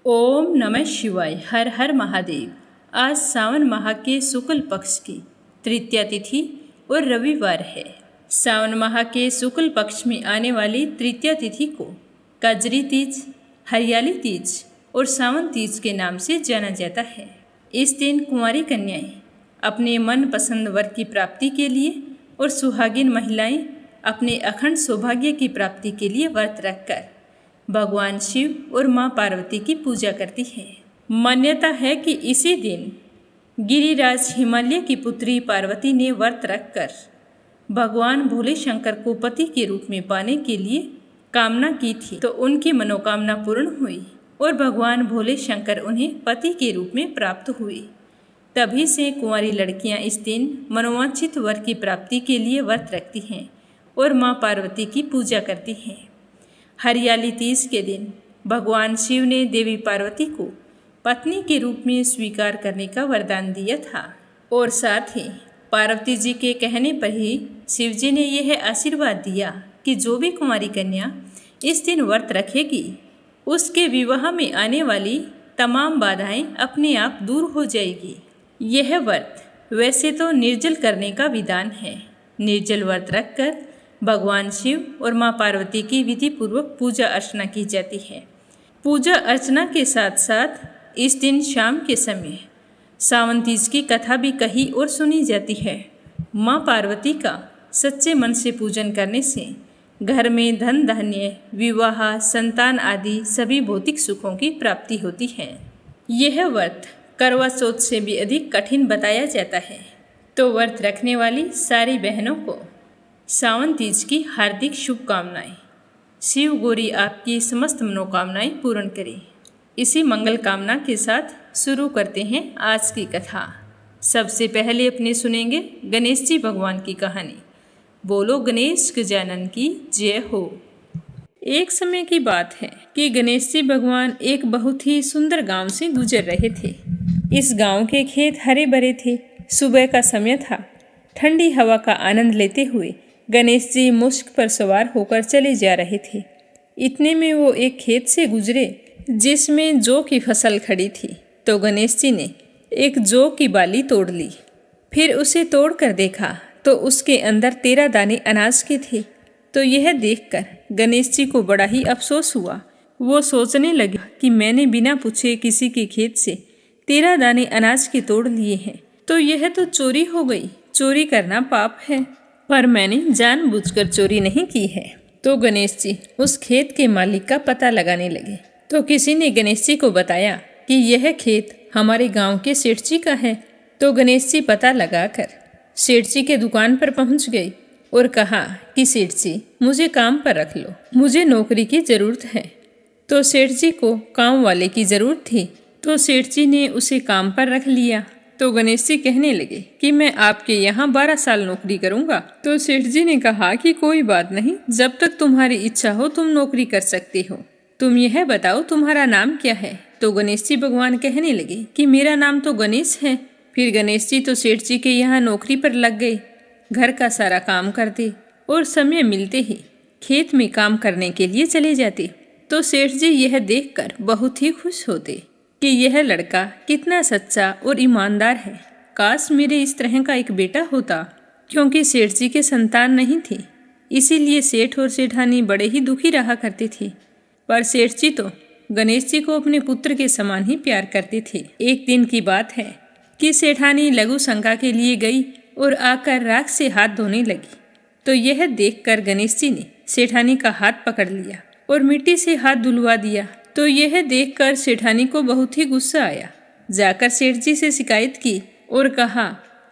ओम नमः शिवाय। हर हर महादेव। आज सावन माह के शुक्ल पक्ष की तृतीया तिथि और रविवार है। सावन माह के शुक्ल पक्ष में आने वाली तृतीया तिथि को कजरी तीज, हरियाली तीज और सावन तीज के नाम से जाना जाता है। इस दिन कुंवारी कन्याएं अपने मन पसंद वर की प्राप्ति के लिए और सुहागिन महिलाएं अपने अखंड सौभाग्य की प्राप्ति के लिए व्रत रखकर भगवान शिव और मां पार्वती की पूजा करती है। मान्यता है कि इसी दिन गिरिराज हिमालय की पुत्री पार्वती ने व्रत रखकर भगवान भोले शंकर को पति के रूप में पाने के लिए कामना की थी, तो उनकी मनोकामना पूर्ण हुई और भगवान भोले शंकर उन्हें पति के रूप में प्राप्त हुए। तभी से कुंवारी लड़कियां इस दिन मनोवांछित वर की प्राप्ति के लिए व्रत रखती हैं और मां पार्वती की पूजा करती हैं। हरियाली तीज के दिन भगवान शिव ने देवी पार्वती को पत्नी के रूप में स्वीकार करने का वरदान दिया था और साथ ही पार्वती जी के कहने पर ही शिव जी ने यह आशीर्वाद दिया कि जो भी कुंवारी कन्या इस दिन व्रत रखेगी उसके विवाह में आने वाली तमाम बाधाएं अपने आप दूर हो जाएगी। यह व्रत वैसे तो निर्जल करने का विधान है। निर्जल व्रत रखकर भगवान शिव और मां पार्वती की विधि पूर्वक पूजा अर्चना की जाती है। पूजा अर्चना के साथ साथ इस दिन शाम के समय सावन तीज की कथा भी कही और सुनी जाती है। मां पार्वती का सच्चे मन से पूजन करने से घर में धन धान्य, विवाह, संतान आदि सभी भौतिक सुखों की प्राप्ति होती है। यह व्रत करवा चौथ से भी अधिक कठिन बताया जाता है। तो व्रत रखने वाली सारी बहनों को सावन तीज की हार्दिक शुभकामनाएं। शिव गौरी आपकी समस्त मनोकामनाएं पूर्ण करें। इसी मंगल कामना के साथ शुरू करते हैं आज की कथा। सबसे पहले अपने सुनेंगे गणेश जी भगवान की कहानी। बोलो गणेश गजानन की जय हो। एक समय की बात है कि गणेश जी भगवान एक बहुत ही सुंदर गांव से गुजर रहे थे। इस गांव के खेत हरे भरे थे। सुबह का समय था। ठंडी हवा का आनंद लेते हुए गणेश जी मुश्क पर सवार होकर चले जा रहे थे। इतने में वो एक खेत से गुजरे जिसमें जौ की फसल खड़ी थी। तो गणेश जी ने एक जौ की बाली तोड़ ली। फिर उसे तोड़कर देखा तो उसके अंदर 13 दाने अनाज के थे। तो यह देखकर गणेश जी को बड़ा ही अफसोस हुआ। वो सोचने लगे कि मैंने बिना पूछे किसी के खेत से 13 दाने अनाज के तोड़ लिए हैं, तो यह तो चोरी हो गई। चोरी करना पाप है, पर मैंने जानबूझकर चोरी नहीं की है। तो गणेश जी उस खेत के मालिक का पता लगाने लगे। तो किसी ने गणेश जी को बताया कि यह खेत हमारे गांव के सेठ जी का है। तो गणेश जी पता लगाकर सेठ जी के दुकान पर पहुंच गए और कहा कि सेठ जी मुझे काम पर रख लो, मुझे नौकरी की जरूरत है। तो सेठ जी को काम वाले की जरूरत थी। तो सेठ जी ने उसे काम पर रख लिया। तो गणेश जी कहने लगे कि मैं आपके यहाँ 12 साल नौकरी करूँगा। तो सेठ जी ने कहा कि कोई बात नहीं, जब तक तुम्हारी इच्छा हो तुम नौकरी कर सकते हो। तुम यह बताओ तुम्हारा नाम क्या है। तो गणेश जी भगवान कहने लगे कि मेरा नाम तो गणेश है। फिर गणेश जी तो सेठ जी के यहाँ नौकरी पर लग गए। घर का सारा काम करते और समय मिलते ही खेत में काम करने के लिए चले जाते। तो सेठ जी यह देखकर बहुत ही खुश होते कि यह लड़का कितना सच्चा और ईमानदार है। काश मेरे इस तरह का एक बेटा होता। क्योंकि सेठ जी के संतान नहीं थी, इसीलिए सेठ और सेठानी बड़े ही दुखी रहा करते थे। पर सेठ जी तो गणेश जी को अपने पुत्र के समान ही प्यार करते थे। एक दिन की बात है कि सेठानी लघु शंका के लिए गई और आकर राख से हाथ धोने लगी। तो यह देखकर गणेश जी ने सेठानी का हाथ पकड़ लिया और मिट्टी से हाथ धुलवा दिया। तो यह देखकर सेठानी को बहुत ही गुस्सा आया। जाकर सेठ जी से शिकायत की और कहा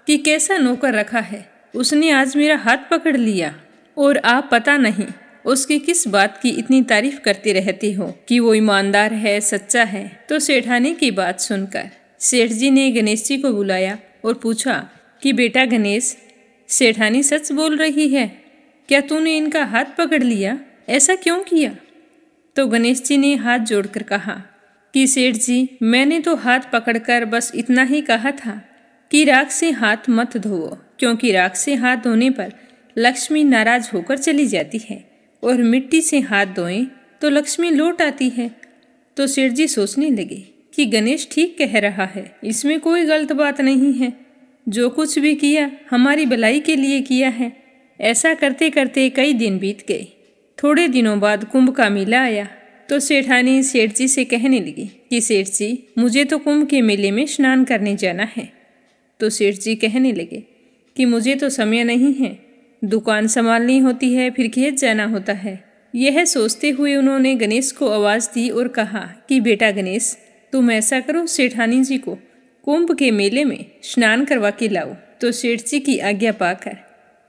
कि कैसा नौकर रखा है, उसने आज मेरा हाथ पकड़ लिया और आप पता नहीं उसकी किस बात की इतनी तारीफ करते रहते हो कि वो ईमानदार है, सच्चा है। तो सेठानी की बात सुनकर सेठ जी ने गणेश जी को बुलाया और पूछा कि बेटा गणेश, सेठानी सच बोल रही है क्या? तूने इनका हाथ पकड़ लिया, ऐसा क्यों किया? तो गणेश जी ने हाथ जोड़कर कहा कि सेठ जी मैंने तो हाथ पकड़कर बस इतना ही कहा था कि राख से हाथ मत धोवो, क्योंकि राख से हाथ धोने पर लक्ष्मी नाराज होकर चली जाती है और मिट्टी से हाथ धोएं तो लक्ष्मी लौट आती है। तो सेठ जी सोचने लगे कि गणेश ठीक कह रहा है, इसमें कोई गलत बात नहीं है। जो कुछ भी किया हमारी भलाई के लिए किया है। ऐसा करते करते कई दिन बीत गए। थोड़े दिनों बाद कुंभ का मेला आया तो सेठानी सेठ जी से कहने लगी कि सेठ जी, मुझे तो कुंभ के मेले में स्नान करने जाना है। तो सेठ जी कहने लगे कि मुझे तो समय नहीं है, दुकान संभालनी होती है, फिर खेत जाना होता है। यह सोचते हुए उन्होंने गणेश को आवाज़ दी और कहा कि बेटा गणेश, तुम ऐसा करो, सेठानी जी को कुंभ के मेले में स्नान करवा के लाओ। तो सेठ जी की आज्ञा पाकर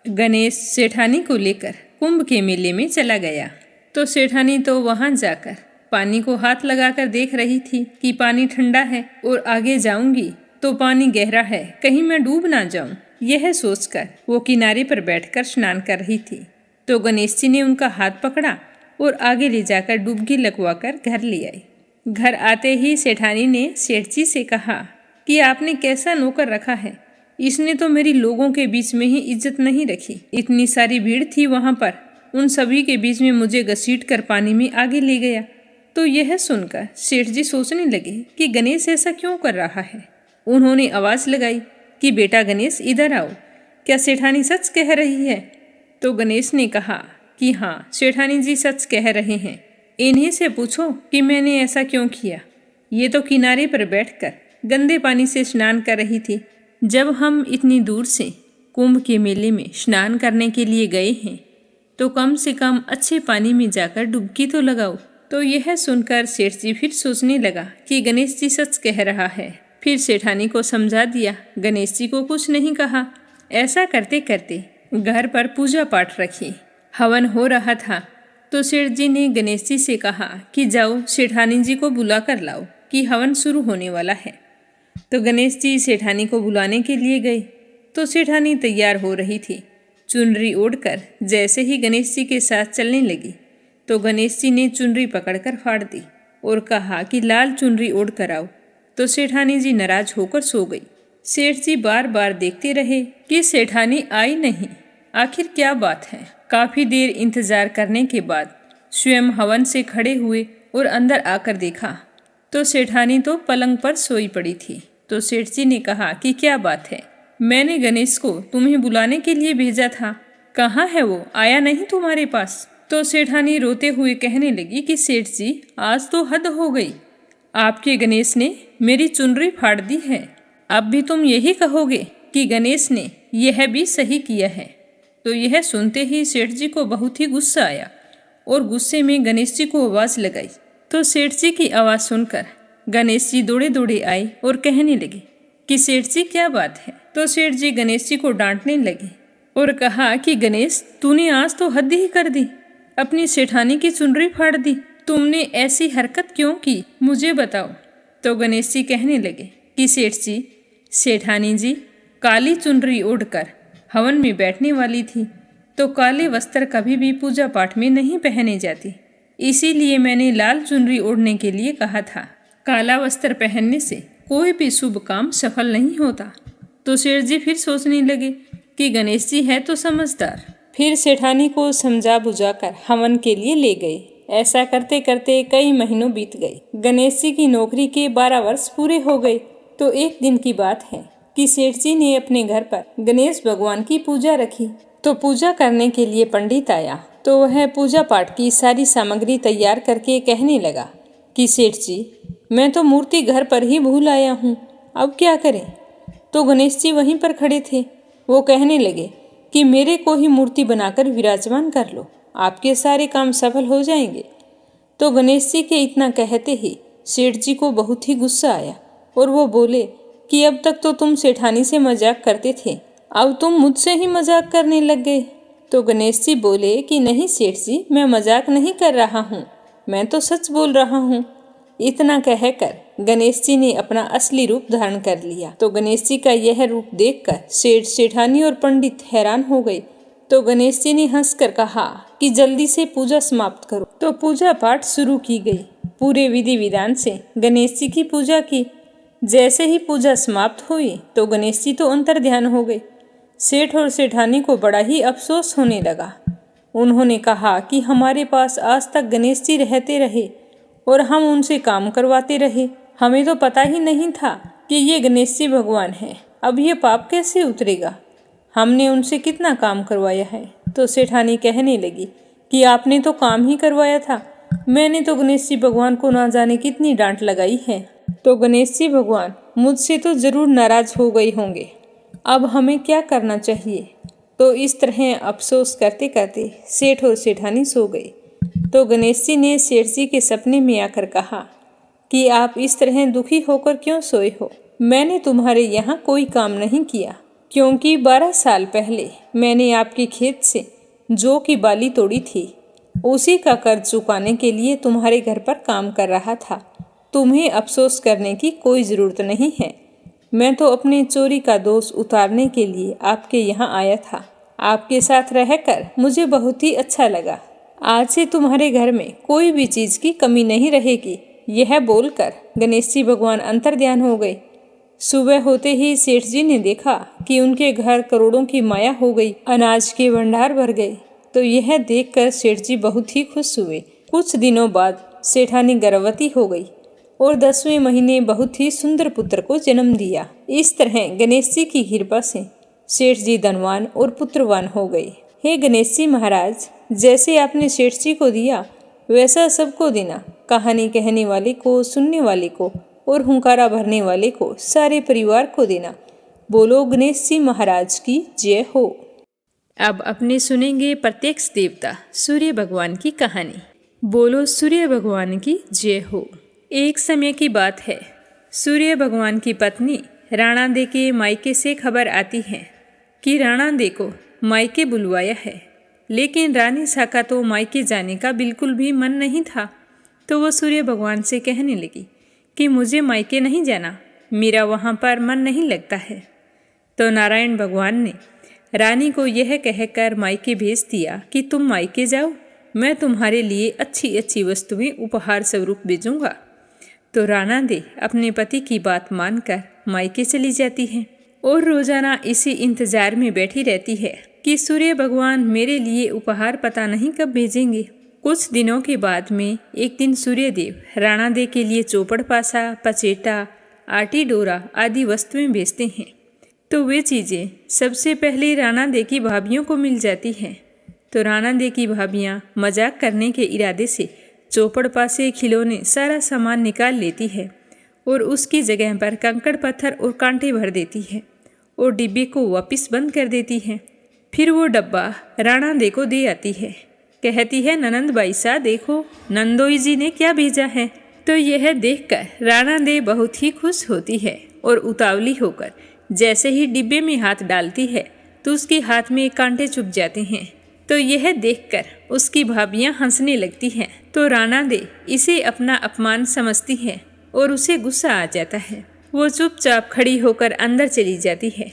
गणेश सेठानी को लेकर कुंभ के मेले में चला गया। तो सेठानी तो वहां जाकर पानी को हाथ लगाकर देख रही थी कि पानी ठंडा है और आगे जाऊंगी तो पानी गहरा है, कहीं मैं डूब ना जाऊं। यह सोचकर वो किनारे पर बैठकर स्नान कर रही थी। तो गणेश जी ने उनका हाथ पकड़ा और आगे ले जाकर डुबकी लगवाकर घर ले आई। घर आते ही सेठानी ने सेठ जी से कहा कि आपने कैसा नौकर रखा है, इसने तो मेरी लोगों के बीच में ही इज्जत नहीं रखी। इतनी सारी भीड़ थी वहां पर, उन सभी के बीच में मुझे घसीट कर पानी में आगे ले गया। तो यह सुनकर सेठ जी सोचने लगे कि गणेश ऐसा क्यों कर रहा है। उन्होंने आवाज़ लगाई कि बेटा गणेश, इधर आओ, क्या सेठानी सच कह रही है। तो गणेश ने कहा कि हाँ, सेठानी जी सच कह रहे हैं। इन्हीं से पूछो कि मैंने ऐसा क्यों किया। ये तो किनारे पर बैठकर गंदे पानी से स्नान कर रही थी। जब हम इतनी दूर से कुंभ के मेले में स्नान करने के लिए गए हैं तो कम से कम अच्छे पानी में जाकर डुबकी तो लगाओ। तो यह सुनकर सेठ जी फिर सोचने लगा कि गणेश जी सच कह रहा है। फिर सेठानी को समझा दिया, गणेश जी को कुछ नहीं कहा। ऐसा करते करते घर पर पूजा पाठ रखी। हवन हो रहा था तो सेठ जी ने गणेश जी से कहा कि जाओ सेठानी जी को बुला कर लाओ कि हवन शुरू होने वाला है। तो गणेश जी सेठानी को बुलाने के लिए गए तो सेठानी तैयार हो रही थी। चुनरी ओढ़कर जैसे ही गणेश जी के साथ चलने लगी तो गणेश जी ने चुनरी पकड़कर फाड़ दी और कहा कि लाल चुनरी ओढ़ कर आओ। तो सेठानी जी नाराज होकर सो गई। सेठ जी बार बार देखते रहे कि सेठानी आई नहीं, आखिर क्या बात है। काफी देर इंतजार करने के बाद स्वयं हवन से खड़े हुए और अंदर आकर देखा तो सेठानी तो पलंग पर सोई पड़ी थी। तो सेठ जी ने कहा कि क्या बात है, मैंने गणेश को तुम्हें बुलाने के लिए भेजा था, कहाँ है वो, आया नहीं तुम्हारे पास। तो सेठानी रोते हुए कहने लगी कि सेठ जी, आज तो हद हो गई, आपके गणेश ने मेरी चुनरी फाड़ दी है। अब भी तुम यही कहोगे कि गणेश ने यह भी सही किया है। तो यह सुनते ही सेठ जी को बहुत ही गुस्सा आया और गुस्से में गणेश जी को आवाज़ लगाई। तो सेठ जी की आवाज़ सुनकर गणेश जी दौड़े दौड़े आए और कहने लगे कि सेठ जी क्या बात है। तो सेठ जी गणेश जी को डांटने लगे और कहा कि गणेश, तूने आज तो हद ही कर दी, अपनी सेठानी की चुनरी फाड़ दी। तुमने ऐसी हरकत क्यों की, मुझे बताओ। तो गणेश जी कहने लगे कि सेठ जी, सेठानी जी काली चुनरी ओढ़कर हवन में बैठने वाली थी, तो काले वस्त्र कभी भी पूजा पाठ में नहीं पहने जाते, इसीलिए मैंने लाल चुनरी ओढ़ने के लिए कहा था। काला वस्त्र पहनने से कोई भी शुभ काम सफल नहीं होता। तो सेठ जी फिर सोचने लगे कि गणेश जी है तो समझदार। फिर सेठानी को समझा बुझाकर हवन के लिए ले गए। ऐसा करते करते कई महीनों बीत गए। गणेश जी की नौकरी के 12 वर्ष पूरे हो गए। तो एक दिन की बात है कि सेठ जी ने अपने घर पर गणेश भगवान की पूजा रखी। तो पूजा करने के लिए पंडित आया तो वह पूजा पाठ की सारी सामग्री तैयार करके कहने लगा कि सेठ जी, मैं तो मूर्ति घर पर ही भूल आया हूँ, अब क्या करें। तो गणेश जी वहीं पर खड़े थे। वो कहने लगे कि मेरे को ही मूर्ति बनाकर विराजमान कर लो, आपके सारे काम सफल हो जाएंगे। तो गणेश जी के इतना कहते ही सेठ जी को बहुत ही गुस्सा आया और वो बोले कि अब तक तो तुम सेठानी से मजाक करते थे, अब तुम मुझसे ही मजाक करने लग गए। तो गणेश जी बोले कि नहीं सेठ जी, मैं मजाक नहीं कर रहा हूँ, मैं तो सच बोल रहा हूँ। इतना कहकर गणेश जी ने अपना असली रूप धारण कर लिया। तो गणेश जी का यह रूप देखकर सेठ, सेठानी और पंडित हैरान हो गए। तो गणेश जी ने हंसकर कहा कि जल्दी से पूजा समाप्त करो। तो पूजा पाठ शुरू की गई। पूरे विधि विधान से गणेश जी की पूजा की। जैसे ही पूजा समाप्त हुई तो गणेश जी तो अंतर ध्यान हो गए। सेठ और सेठानी को बड़ा ही अफसोस होने लगा। उन्होंने कहा कि हमारे पास आज तक गणेश जी रहते रहे और हम उनसे काम करवाते रहे। हमें तो पता ही नहीं था कि ये गणेश जी भगवान हैं। अब ये पाप कैसे उतरेगा? हमने उनसे कितना काम करवाया है। तो सेठानी कहने लगी कि आपने तो काम ही करवाया था, मैंने तो गणेश जी भगवान को ना जाने कितनी डांट लगाई है। तो गणेश जी भगवान मुझसे तो जरूर नाराज हो गए होंगे। अब हमें क्या करना चाहिए? तो इस तरह अफसोस करते करते सेठ और सेठानी सो गए। तो गणेश जी ने सेठ जी के सपने में आकर कहा कि आप इस तरह दुखी होकर क्यों सोए हो? मैंने तुम्हारे यहाँ कोई काम नहीं किया, क्योंकि 12 साल पहले मैंने आपके खेत से जौ की बाली तोड़ी थी। उसी का कर्ज चुकाने के लिए तुम्हारे घर पर काम कर रहा था। तुम्हें अफसोस करने की कोई ज़रूरत नहीं है। मैं तो अपने चोरी का दोष उतारने के लिए आपके यहाँ आया था। आपके साथ रहकर मुझे बहुत ही अच्छा लगा। आज से तुम्हारे घर में कोई भी चीज़ की कमी नहीं रहेगी। यह बोलकर गणेश जी भगवान अंतर्ध्यान हो गए। सुबह होते ही सेठ जी ने देखा कि उनके घर करोड़ों की माया हो गई, अनाज के भंडार भर गए। तो यह देखकर सेठ जी बहुत ही खुश हुए। कुछ दिनों बाद सेठानी गर्भवती हो गई और 10वें महीने बहुत ही सुंदर पुत्र को जन्म दिया। इस तरह गणेश जी की कृपा से सेठ जी धनवान और पुत्रवान हो गए। हे गणेश जी महाराज, जैसे आपने सेठ जी को दिया वैसा सबको देना। कहानी कहने वाले को, सुनने वाले को और हुंकारा भरने वाले को, सारे परिवार को देना। बोलो गणेश जी महाराज की जय हो। अब अपने सुनेंगे प्रत्यक्ष देवता सूर्य भगवान की कहानी। बोलो सूर्य भगवान की जय हो। एक समय की बात है। सूर्य भगवान की पत्नी राणा दे के मायके से खबर आती है कि राणा दे को मायके बुलवाया है, लेकिन रानी साका तो मायके जाने का बिल्कुल भी मन नहीं था। तो वो सूर्य भगवान से कहने लगी कि मुझे मायके नहीं जाना, मेरा वहाँ पर मन नहीं लगता है। तो नारायण भगवान ने रानी को यह कहकर मायके भेज दिया कि तुम मायके जाओ, मैं तुम्हारे लिए अच्छी अच्छी वस्तुएं उपहार स्वरूप भेजूंगा। तो राणा दे अपने पति की बात मानकर मायके चली जाती है और रोजाना इसी इंतजार में बैठी रहती है कि सूर्य भगवान मेरे लिए उपहार पता नहीं कब भेजेंगे। कुछ दिनों के बाद में एक दिन सूर्यदेव राणा दे के लिए चौपड़ पासा, पचेटा, आटी डोरा आदि वस्तुएं भेजते हैं। तो वे चीज़ें सबसे पहले राणा दे की भाभियों को मिल जाती हैं। तो राणा दे की भाभियाँ मजाक करने के इरादे से चौपड़ पासे, खिलौने, सारा सामान निकाल लेती है और उसकी जगह पर कंकड़ पत्थर और कांटे भर देती है और डिब्बे को वापस बंद कर देती है। फिर वो डब्बा राणा दे को दे आती है। कहती है, ननंद बाई सा देखो, नंदोई जी ने क्या भेजा है। तो यह देखकर राणा दे बहुत ही खुश होती है और उतावली होकर जैसे ही डिब्बे में हाथ डालती है तो उसके हाथ में कांटे चुभ जाते हैं। तो यह देखकर उसकी भाभियां हंसने लगती हैं। तो राणा दे इसे अपना अपमान समझती है और उसे गुस्सा आ जाता है। वो चुपचाप खड़ी होकर अंदर चली जाती है।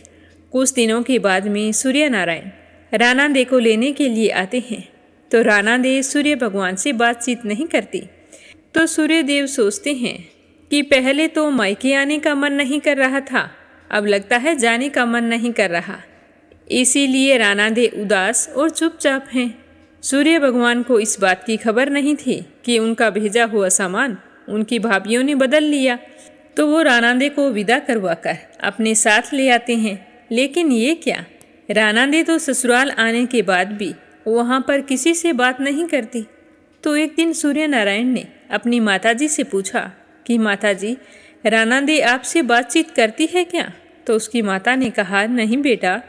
कुछ दिनों के बाद में सूर्य नारायण राणा दे को लेने के लिए आते हैं। तो राणा दे सूर्य भगवान से बातचीत नहीं करती। तो सूर्य देव सोचते हैं कि पहले तो मायके आने का मन नहीं कर रहा था, अब लगता है जाने का मन नहीं कर रहा, इसीलिए राणा दे उदास और चुपचाप हैं। सूर्य भगवान को इस बात की खबर नहीं थी कि उनका भेजा हुआ सामान उनकी भाभियों ने बदल लिया। तो वो राणा दे को विदा करवाकर अपने साथ ले आते हैं। लेकिन ये क्या, राणा दे तो ससुराल आने के बाद भी वहाँ पर किसी से बात नहीं करती। तो एक दिन सूर्य नारायण ने अपनी माताजी से पूछा कि माताजी, राणा दे आपसे बातचीत करती है क्या? तो उसकी माता ने कहा, नहीं बेटा,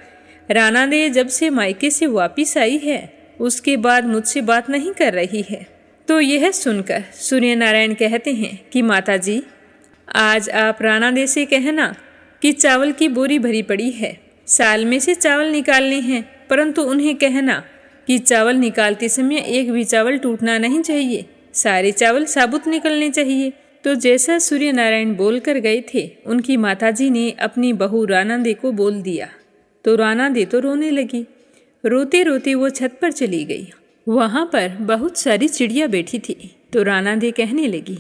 राणा दे जब से मायके से वापस आई है उसके बाद मुझसे बात नहीं कर रही है। तो यह सुनकर सूर्य नारायण कहते हैं कि माताजी, आज आप राणा दे से कहना कि चावल की बोरी भरी पड़ी है, साल में से चावल निकालने हैं, परंतु उन्हें कहना कि चावल निकालते समय एक भी चावल टूटना नहीं चाहिए, सारे चावल साबुत निकलने चाहिए। तो जैसा सूर्य नारायण बोल कर गए थे, उनकी माताजी ने अपनी बहू राणा दे को बोल दिया। तो राणा दे तो रोने लगी। रोते रोते वो छत पर चली गई। वहाँ पर बहुत सारी चिड़िया बैठी थी। तो राणा दे कहने लगी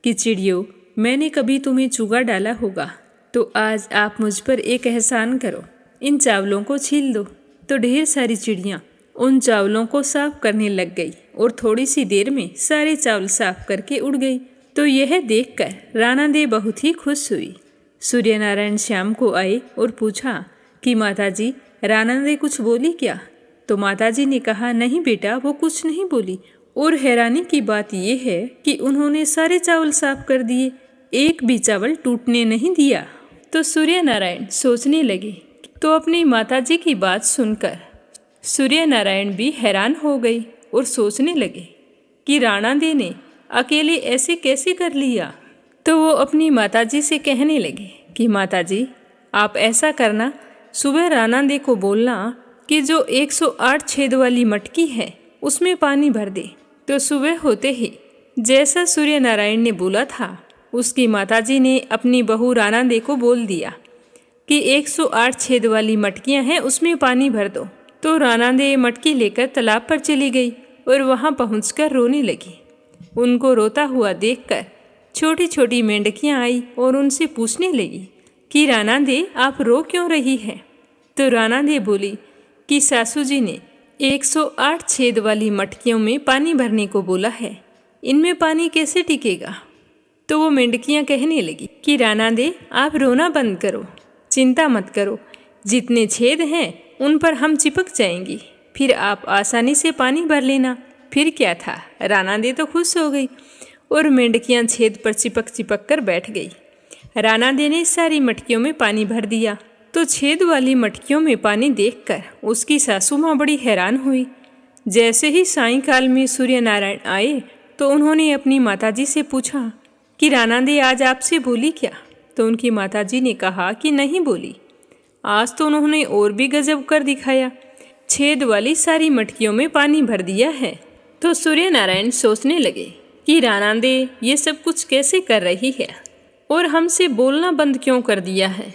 कि चिड़ियों, मैंने कभी तुम्हें चूगा डाला होगा, तो आज आप मुझ पर एक एहसान करो, इन चावलों को छील दो। तो ढेर सारी चिड़ियाँ उन चावलों को साफ करने लग गई और थोड़ी सी देर में सारे चावल साफ करके उड़ गई। तो यह देखकर राणा देवी बहुत ही खुश हुई। सूर्य नारायण शाम को आए और पूछा कि माताजी, राणा देवी कुछ बोली क्या? तो माताजी ने कहा, नहीं बेटा, वो कुछ नहीं बोली। और हैरानी की बात यह है कि उन्होंने सारे चावल साफ कर दिए, एक भी चावल टूटने नहीं दिया। तो सूर्य नारायण सोचने लगे। तो अपनी माताजी की बात सुनकर सूर्य नारायण भी हैरान हो गई और सोचने लगे कि राणा देवी ने अकेले ऐसे कैसे कर लिया। तो वो अपनी माताजी से कहने लगे कि माताजी, आप ऐसा करना, सुबह राणा देवी को बोलना कि जो 108 छेद वाली मटकी है उसमें पानी भर दे। तो सुबह होते ही जैसा सूर्य नारायण ने बोला था, उसकी माताजी ने अपनी बहू राणा देवी को बोल दिया कि 108 छेद वाली मटकियां हैं, उसमें पानी भर दो। तो राणा देवी मटकी लेकर तालाब पर चली गई और वहां पहुंचकर रोने लगी। उनको रोता हुआ देखकर छोटी छोटी मेंढकियां आई और उनसे पूछने लगी कि राणा देवी, आप रो क्यों रही है? तो राणा देवी बोली कि सासू जी ने 108 छेद वाली मटकियों में पानी भरने को बोला है, इनमें पानी कैसे टिकेगा? तो वो मेंढकियां कहने लगी कि राणा देवी, आप रोना बंद करो, चिंता मत करो, जितने छेद हैं उन पर हम चिपक जाएंगी, फिर आप आसानी से पानी भर लेना। फिर क्या था, राणा देवी तो खुश हो गई और मेंढकियां छेद पर चिपक चिपक कर बैठ गई। राणा देवी ने सारी मटकियों में पानी भर दिया। तो छेद वाली मटकियों में पानी देखकर उसकी सासू माँ बड़ी हैरान हुई। जैसे ही सायंकाल में सूर्य नारायण आए तो उन्होंने अपनी माताजी से पूछा कि राणा देवी आज आपसे बोली क्या? तो उनकी माताजी ने कहा कि नहीं बोली। आज तो उन्होंने और भी गजब कर दिखाया, छेद वाली सारी मटकियों में पानी भर दिया है। तो सूर्य नारायण सोचने लगे कि राणा देवी ये सब कुछ कैसे कर रही है और हमसे बोलना बंद क्यों कर दिया है।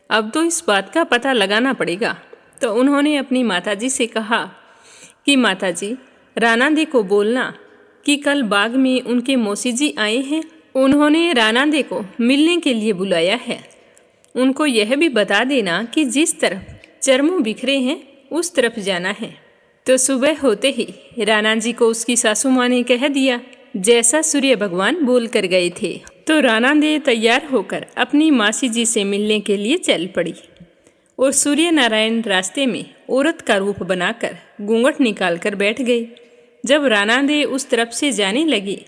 अब तो इस बात का पता लगाना पड़ेगा। तो उन्होंने अपनी माताजी से कहा कि माताजी, राणा देवी को बोलना कि कल बाग में उनके मौसी जी आए हैं, उन्होंने राणा देवी को मिलने के लिए बुलाया है। उनको यह भी बता देना कि जिस तरफ चरमू बिखरे हैं उस तरफ जाना है। तो सुबह होते ही राणा जी को उसकी सासू माँ ने कह दिया जैसा सूर्य भगवान बोल कर गए थे। तो राणा देवी तैयार होकर अपनी मासी जी से मिलने के लिए चल पड़ी और सूर्य नारायण रास्ते में औरत का रूप बनाकर घूंघट निकाल कर बैठ गई। जब राणा देवी उस तरफ से जाने लगी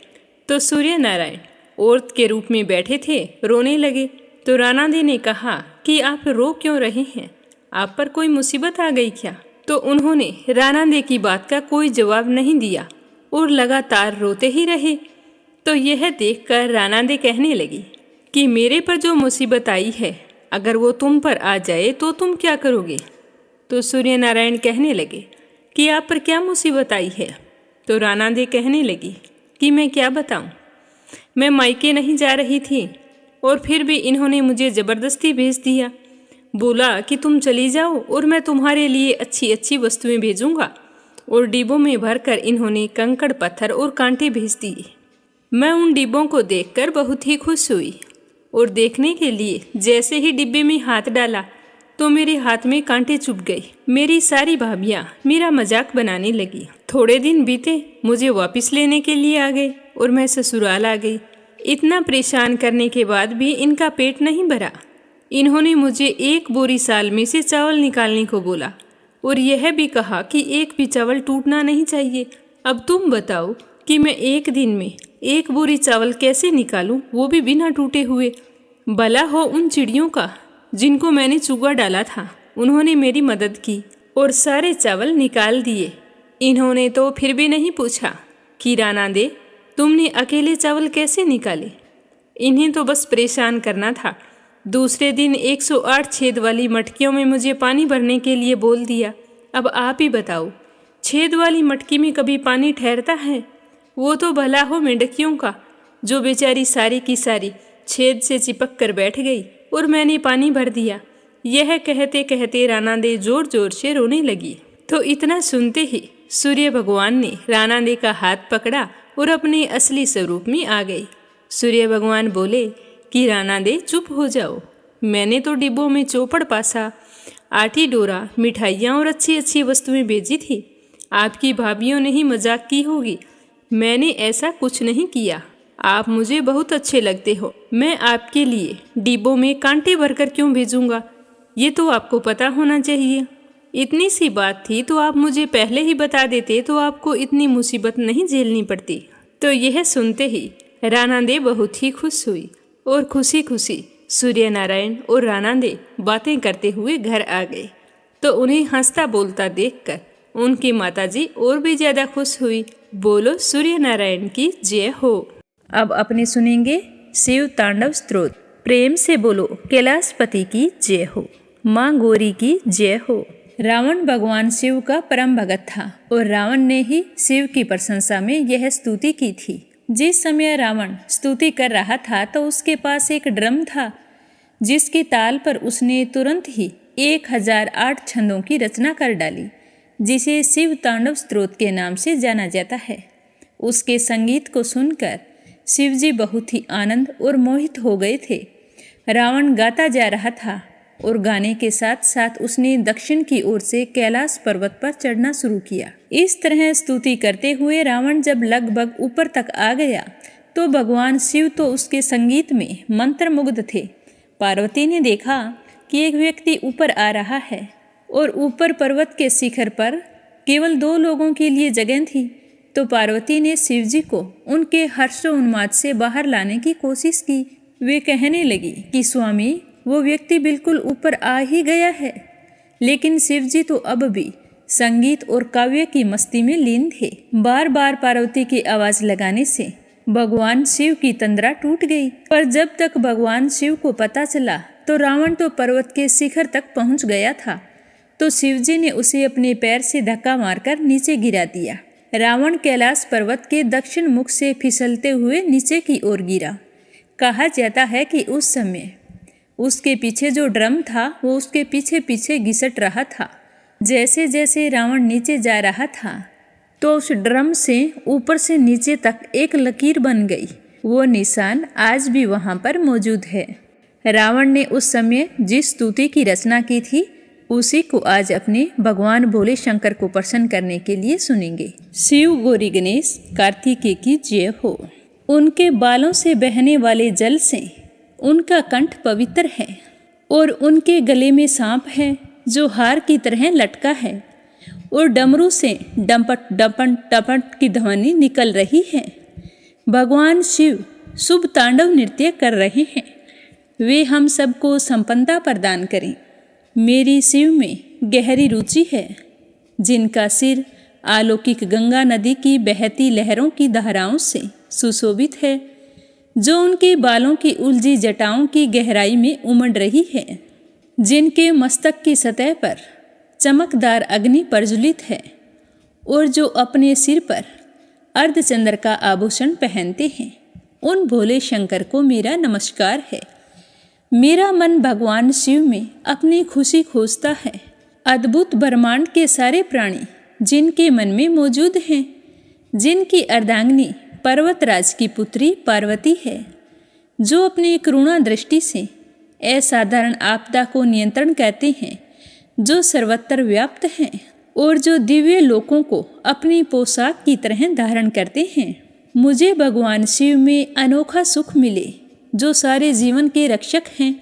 तो सूर्य नारायण औरत के रूप में बैठे थे, रोने लगे। तो राणा देवी ने कहा कि आप रो क्यों रहे हैं, आप पर कोई मुसीबत आ गई क्या? तो उन्होंने राणा देवी की बात का कोई जवाब नहीं दिया और लगातार रोते ही रहे। तो यह देखकर राणा देवी कहने लगी कि मेरे पर जो मुसीबत आई है, अगर वो तुम पर आ जाए तो तुम क्या करोगे? तो सूर्य नारायण कहने लगे कि आप पर क्या मुसीबत आई है? तो राणा देवी कहने लगी कि मैं क्या बताऊं, मैं मायके नहीं जा रही थी और फिर भी इन्होंने मुझे ज़बरदस्ती भेज दिया। बोला कि तुम चली जाओ और मैं तुम्हारे लिए अच्छी अच्छी वस्तुएं भेजूंगा। और डिब्बों में भरकर इन्होंने कंकड़, पत्थर और कांटे भेज दिए। मैं उन डिब्बों को देखकर बहुत ही खुश हुई और देखने के लिए जैसे ही डिब्बे में हाथ डाला तो मेरे हाथ में कांटे चुभ गए। मेरी सारी भाभियाँ मेरा मजाक बनाने लगी। थोड़े दिन बीते, मुझे वापस लेने के लिए आ गए और मैं ससुराल आ गई। इतना परेशान करने के बाद भी इनका पेट नहीं भरा। इन्होंने मुझे 1 बोरी साल में से चावल निकालने को बोला और यह भी कहा कि एक भी चावल टूटना नहीं चाहिए। अब तुम बताओ कि मैं एक दिन में 1 बोरी चावल कैसे निकालूं, वो भी बिना टूटे हुए। भला हो उन चिड़ियों का जिनको मैंने चूगा डाला था, उन्होंने मेरी मदद की और सारे चावल निकाल दिए। इन्होंने तो फिर भी नहीं पूछा कि राणा देवी, तुमने अकेले चावल कैसे निकाले। इन्हें तो बस परेशान करना था। दूसरे दिन 108 छेद वाली मटकियों में मुझे पानी भरने के लिए बोल दिया। अब आप ही बताओ, छेद वाली मटकी में कभी पानी ठहरता है? वो तो भला हो मेंढकियों का, जो बेचारी सारी की सारी छेद से चिपक कर बैठ गई और मैंने पानी भर दिया। यह कहते कहते राणा देवी जोर जोर से रोने लगी। तो इतना सुनते ही सूर्य भगवान ने राणा देवी का हाथ पकड़ा और अपने असली स्वरूप में आ गई। सूर्य भगवान बोले कि राणा देवी चुप हो जाओ, मैंने तो डिब्बों में चौपड़ पासा, आटी डोरा, मिठाइयाँ और अच्छी अच्छी वस्तुएं भेजी थी। आपकी भाभियों ने ही मजाक की होगी। मैंने ऐसा कुछ नहीं किया। आप मुझे बहुत अच्छे लगते हो। मैं आपके लिए डिब्बों में कांटे भरकर क्यों भेजूंगा, ये तो आपको पता होना चाहिए। इतनी सी बात थी तो आप मुझे पहले ही बता देते तो आपको इतनी मुसीबत नहीं झेलनी पड़ती। तो यह सुनते ही रानादे बहुत ही खुश हुई और खुशी खुशी सूर्य नारायण और रानादे बातें करते हुए घर आ गए। तो उन्हें हंसता बोलता देखकर उनकी माताजी और भी ज़्यादा खुश हुई। बोलो सूर्य नारायण की जय हो। अब अपने सुनेंगे शिव तांडव स्तोत्र। प्रेम से बोलो कैलाशपति की जय हो, माँ गौरी की जय हो। रावण भगवान शिव का परम भगत था और रावण ने ही शिव की प्रशंसा में यह स्तुति की थी। जिस समय रावण स्तुति कर रहा था तो उसके पास एक ड्रम था, जिसके ताल पर उसने तुरंत ही 1008 छंदों की रचना कर डाली, जिसे शिव तांडव स्तोत्र के नाम से जाना जाता है। उसके संगीत को सुनकर शिवजी बहुत ही आनंद और मोहित हो गए थे। रावण गाता जा रहा था और गाने के साथ साथ उसने दक्षिण की ओर से कैलाश पर्वत पर चढ़ना शुरू किया। इस तरह स्तुति करते हुए रावण जब लगभग ऊपर तक आ गया तो भगवान शिव तो उसके संगीत में मंत्रमुग्ध थे। पार्वती ने देखा कि एक व्यक्ति ऊपर आ रहा है और ऊपर पर्वत के शिखर पर केवल 2 लोगों के लिए जगह थी। तो पार्वती ने शिवजी को उनके हर्षोन्माद से बाहर लाने की कोशिश की। वे कहने लगी कि स्वामी, वो व्यक्ति बिल्कुल ऊपर आ ही गया है। लेकिन शिवजी तो अब भी संगीत और काव्य की मस्ती में लीन थे। बार बार पार्वती की आवाज लगाने से भगवान शिव की तंद्रा टूट गई। पर जब तक भगवान शिव को पता चला तो रावण तो पर्वत के शिखर तक पहुंच गया था। तो शिवजी ने उसे अपने पैर से धक्का मारकर नीचे गिरा दिया। रावण कैलाश पर्वत के दक्षिण मुख से फिसलते हुए नीचे की ओर गिरा। कहा जाता है कि उस समय उसके पीछे जो ड्रम था वो उसके पीछे पीछे घिसट रहा था। जैसे जैसे रावण नीचे जा रहा था तो उस ड्रम से ऊपर से नीचे तक एक लकीर बन गई। वो निशान आज भी वहाँ पर मौजूद है। रावण ने उस समय जिस स्तुति की रचना की थी उसी को आज अपने भगवान भोले शंकर को प्रसन्न करने के लिए सुनेंगे। शिव गौरी गणेश कार्तिकेय की जय हो। उनके बालों से बहने वाले जल से उनका कंठ पवित्र है और उनके गले में सांप है जो हार की तरह लटका है और डमरू से डंपट डपट टपट की ध्वनि निकल रही है। भगवान शिव शुभ तांडव नृत्य कर रहे हैं। वे हम सबको संपन्नता प्रदान करें। मेरी शिव में गहरी रुचि है, जिनका सिर अलौकिक गंगा नदी की बहती लहरों की धाराओं से सुशोभित है, जो उनके बालों की उलझी जटाओं की गहराई में उमड़ रही है, जिनके मस्तक की सतह पर चमकदार अग्नि प्रज्वलित है और जो अपने सिर पर अर्धचंद्र का आभूषण पहनते हैं। उन भोले शंकर को मेरा नमस्कार है। मेरा मन भगवान शिव में अपनी खुशी खोजता है। अद्भुत ब्रह्मांड के सारे प्राणी जिनके मन में मौजूद हैं, जिनकी अर्धांगिनी पर्वतराज की पुत्री पार्वती है, जो अपनी करुणा दृष्टि से असाधारण आपदा को नियंत्रण करते हैं, जो सर्वत्र व्याप्त हैं और जो दिव्य लोकों को अपनी पोशाक की तरह धारण करते हैं। मुझे भगवान शिव में अनोखा सुख मिले, जो सारे जीवन के रक्षक हैं।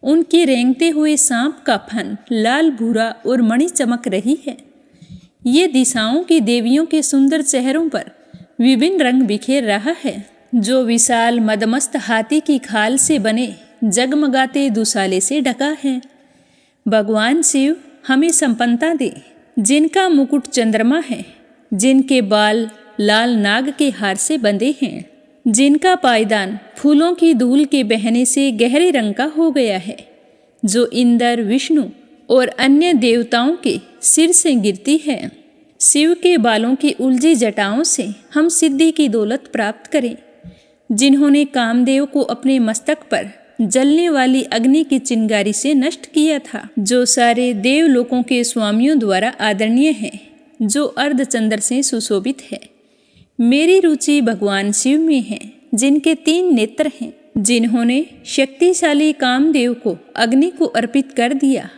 उनके रेंगते हुए सांप का फन लाल भूरा और मणि चमक रही है। ये दिशाओं की देवियों के सुंदर चेहरों पर विभिन्न रंग बिखेर रहा है, जो विशाल मदमस्त हाथी की खाल से बने जगमगाते दुशाले से ढका है। भगवान शिव हमें संपन्नता दे, जिनका मुकुट चंद्रमा है, जिनके बाल लाल नाग के हार से बंधे हैं, जिनका पायदान फूलों की धूल के बहने से गहरे रंग का हो गया है, जो इंद्र, विष्णु और अन्य देवताओं के सिर से गिरती है। शिव के बालों की उलझी जटाओं से हम सिद्धि की दौलत प्राप्त करें, जिन्होंने कामदेव को अपने मस्तक पर जलने वाली अग्नि की चिंगारी से नष्ट किया था, जो सारे देवलोकों के स्वामियों द्वारा आदरणीय है, जो अर्धचंद्र से सुशोभित है। मेरी रुचि भगवान शिव में है, जिनके 3 नेत्र हैं, जिन्होंने शक्तिशाली कामदेव को अग्नि को अर्पित कर दिया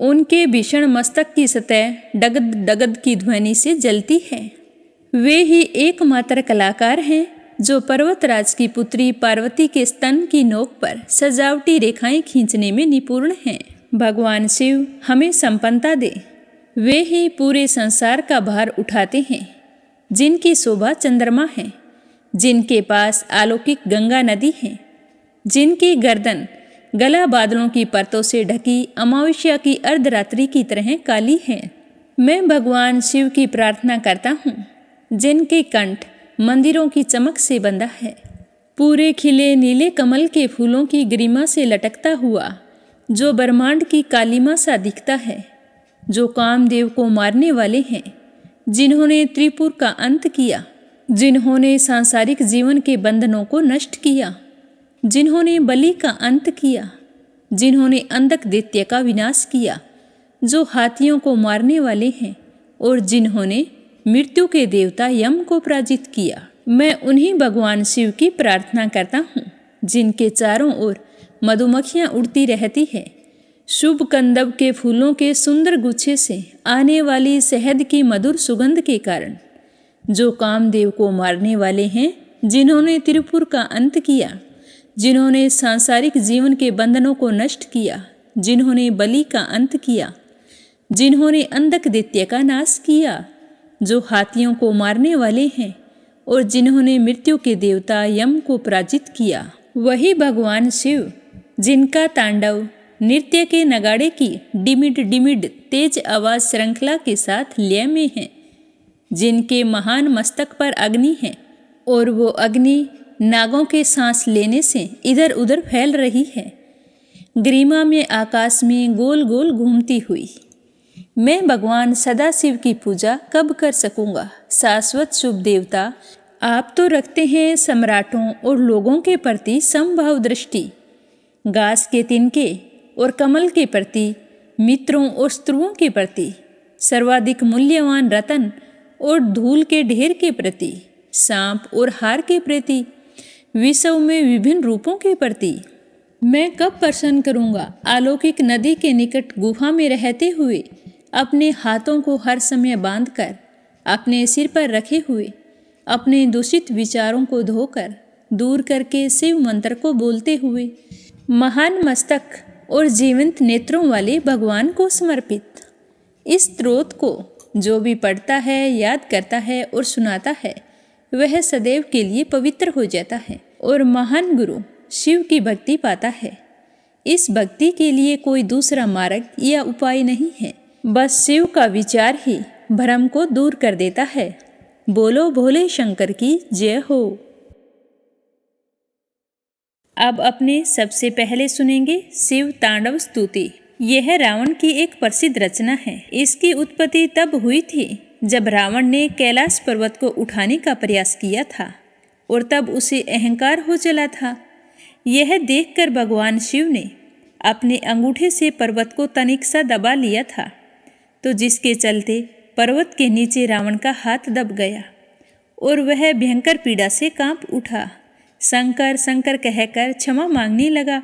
उनके भीषण मस्तक की सतह डगद डगद की ध्वनि से जलती है। वे ही एकमात्र कलाकार हैं जो पर्वतराज की पुत्री पार्वती के स्तन की नोक पर सजावटी रेखाएं खींचने में निपुण हैं। भगवान शिव हमें संपन्नता दे। वे ही पूरे संसार का भार उठाते हैं, जिनकी शोभा चंद्रमा है, जिनके पास अलौकिक गंगा नदी है, जिनकी गर्दन गला बादलों की परतों से ढकी अमावस्या की अर्धरात्रि की तरह काली है। मैं भगवान शिव की प्रार्थना करता हूँ, जिनके कंठ मंदिरों की चमक से बंधा है, पूरे खिले नीले कमल के फूलों की गरिमा से लटकता हुआ, जो ब्रह्मांड की कालीमा सा दिखता है, जो कामदेव को मारने वाले हैं, जिन्होंने त्रिपुर का अंत किया, जिन्होंने सांसारिक जीवन के बंधनों को नष्ट किया, जिन्होंने बलि का अंत किया, जिन्होंने अंधक दैत्य का विनाश किया, जो हाथियों को मारने वाले हैं और जिन्होंने मृत्यु के देवता यम को पराजित किया। मैं उन्हीं भगवान शिव की प्रार्थना करता हूँ, जिनके चारों ओर मधुमक्खियाँ उड़ती रहती है, शुभ कंदब के फूलों के सुंदर गुच्छे से आने वाली शहद की मधुर सुगंध के कारण, जो कामदेव को मारने वाले हैं, जिन्होंने त्रिपुर का अंत किया, जिन्होंने सांसारिक जीवन के बंधनों को नष्ट किया, जिन्होंने बलि का अंत किया, जिन्होंने अंधक दैत्य का नाश किया, जो हाथियों को मारने वाले हैं और जिन्होंने मृत्यु के देवता यम को पराजित किया। वही भगवान शिव, जिनका तांडव नृत्य के नगाड़े की डिमिड डिमिड तेज आवाज श्रृंखला के साथ लय में है, जिनके महान मस्तक पर अग्नि है और वो अग्नि नागों के सांस लेने से इधर उधर फैल रही है, गरिमा में आकाश में गोल गोल घूमती हुई। मैं भगवान सदाशिव की पूजा कब कर सकूंगा? शाश्वत शुभ देवता, आप तो रखते हैं सम्राटों और लोगों के प्रति समभाव दृष्टि, घास के तिनके और कमल के प्रति, मित्रों और शत्रुओं के प्रति, सर्वाधिक मूल्यवान रतन और धूल के ढेर के प्रति, सांप और हार के प्रति, विश्व में विभिन्न रूपों के प्रति। मैं कब प्रसन्न करूंगा? अलौकिक नदी के निकट गुफा में रहते हुए, अपने हाथों को हर समय बांधकर, अपने सिर पर रखे हुए, अपने दूषित विचारों को धोकर दूर करके शिव मंत्र को बोलते हुए, महान मस्तक और जीवंत नेत्रों वाले भगवान को समर्पित। इस स्त्रोत को जो भी पढ़ता है, याद करता है और सुनाता है, वह सदैव के लिए पवित्र हो जाता है और महान गुरु शिव की भक्ति पाता है। इस भक्ति के लिए कोई दूसरा मार्ग या उपाय नहीं है, बस शिव का विचार ही भ्रम को दूर कर देता है। बोलो भोले शंकर की जय हो। अब अपने सबसे पहले सुनेंगे शिव तांडव स्तुति। यह रावण की एक प्रसिद्ध रचना है। इसकी उत्पत्ति तब हुई थी जब रावण ने कैलाश पर्वत को उठाने का प्रयास किया था और तब उसे अहंकार हो चला था। यह देखकर भगवान शिव ने अपने अंगूठे से पर्वत को तनिक सा दबा लिया था, तो जिसके चलते पर्वत के नीचे रावण का हाथ दब गया और वह भयंकर पीड़ा से कांप उठा। शंकर शंकर कहकर क्षमा मांगने लगा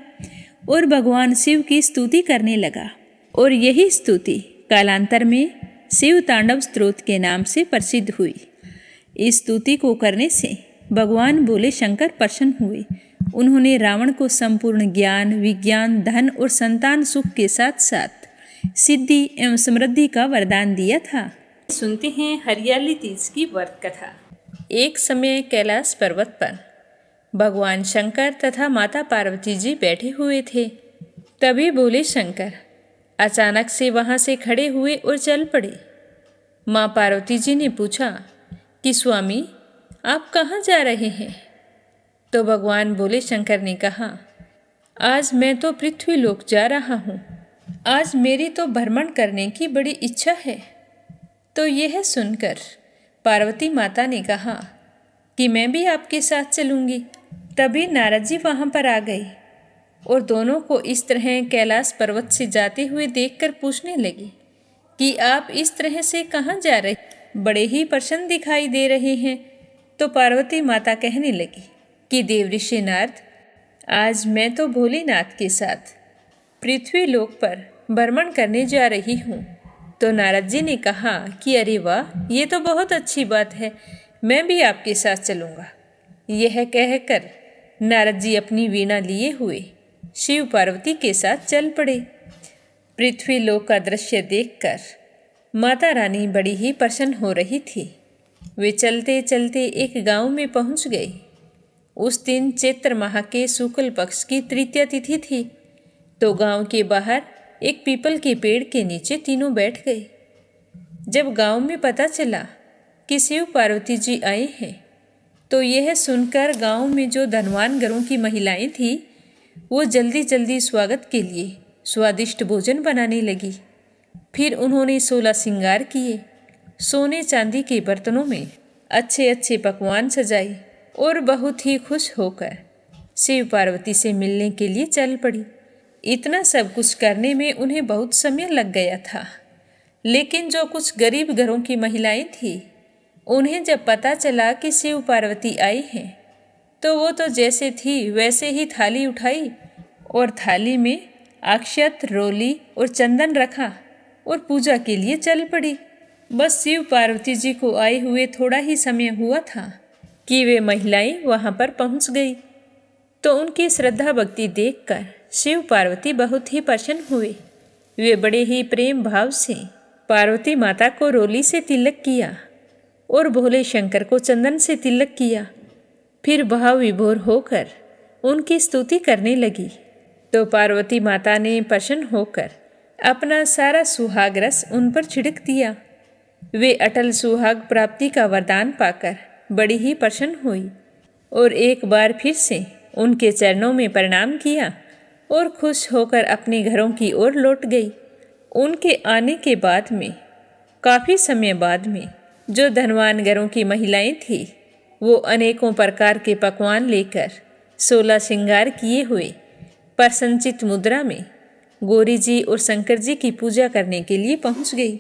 और भगवान शिव की स्तुति करने लगा और यही स्तुति कालांतर में शिव तांडव स्तोत्र के नाम से प्रसिद्ध हुई। इस स्तुति को करने से भगवान भोले शंकर प्रसन्न हुए। उन्होंने रावण को संपूर्ण ज्ञान, विज्ञान, धन और संतान सुख के साथ साथ सिद्धि एवं समृद्धि का वरदान दिया था। सुनते हैं हरियाली तीज की व्रत कथा। एक समय कैलाश पर्वत पर भगवान शंकर तथा माता पार्वती जी बैठे हुए थे। तभी भोले शंकर अचानक से वहाँ से खड़े हुए और चल पड़े। माँ पार्वती जी ने पूछा कि स्वामी, आप कहाँ जा रहे हैं? तो भगवान भोले शंकर ने कहा, आज मैं तो पृथ्वी लोक जा रहा हूँ। आज मेरी तो भ्रमण करने की बड़ी इच्छा है। तो यह सुनकर पार्वती माता ने कहा कि मैं भी आपके साथ चलूँगी। तभी नारद जी वहाँ पर आ गए और दोनों को इस तरह कैलाश पर्वत से जाते हुए देखकर पूछने लगे कि आप इस तरह से कहाँ जा रहे? बड़े ही प्रसन्न दिखाई दे रहे हैं। तो पार्वती माता कहने लगी कि देवऋषि नारद, आज मैं तो भोलेनाथ के साथ पृथ्वी लोक पर भ्रमण करने जा रही हूँ। तो नारद जी ने कहा कि अरे वाह, ये तो बहुत अच्छी बात है, मैं भी आपके साथ चलूँगा। यह कहकर नारद जी अपनी वीणा लिए हुए शिव पार्वती के साथ चल पड़े। पृथ्वी लोक का दृश्य देखकर माता रानी बड़ी ही प्रसन्न हो रही थी। वे चलते चलते एक गांव में पहुंच गए। उस दिन चैत्र माह के शुक्ल पक्ष की तृतीया तिथि थी। तो गांव के बाहर एक पीपल के पेड़ के नीचे तीनों बैठ गए। जब गांव में पता चला कि शिव पार्वती जी आए हैं, तो यह सुनकर गांव में जो धनवान घरों की महिलाएं थीं, वो जल्दी जल्दी स्वागत के लिए स्वादिष्ट भोजन बनाने लगी। फिर उन्होंने 16 श्रृंगार किए, सोने चांदी के बर्तनों में अच्छे अच्छे पकवान सजाए और बहुत ही खुश होकर शिव पार्वती से मिलने के लिए चल पड़ी। इतना सब कुछ करने में उन्हें बहुत समय लग गया था। लेकिन जो कुछ गरीब घरों की महिलाएं थीं, उन्हें जब पता चला कि शिव पार्वती आई हैं, तो वो तो जैसे थी वैसे ही थाली उठाई और थाली में अक्षत, रोली और चंदन रखा और पूजा के लिए चल पड़ी। बस शिव पार्वती जी को आए हुए थोड़ा ही समय हुआ था कि वे महिलाएं वहां पर पहुंच गई। तो उनकी श्रद्धा भक्ति देखकर शिव पार्वती बहुत ही प्रसन्न हुए। वे बड़े ही प्रेम भाव से पार्वती माता को रोली से तिलक किया और भोले शंकर को चंदन से तिलक किया। फिर भाव विभोर होकर उनकी स्तुति करने लगी। तो पार्वती माता ने प्रसन्न होकर अपना सारा सुहाग रस उन पर छिड़क दिया। वे अटल सुहाग प्राप्ति का वरदान पाकर बड़ी ही प्रसन्न हुई और एक बार फिर से उनके चरणों में प्रणाम किया और खुश होकर अपने घरों की ओर लौट गई। उनके आने के बाद में काफ़ी समय बाद में जो धनवान घरों की महिलाएं थीं, वो अनेकों प्रकार के पकवान लेकर 16 श्रृंगार किए हुए प्रसन्नचित मुद्रा में गौरी जी और शंकर जी की पूजा करने के लिए पहुंच गई।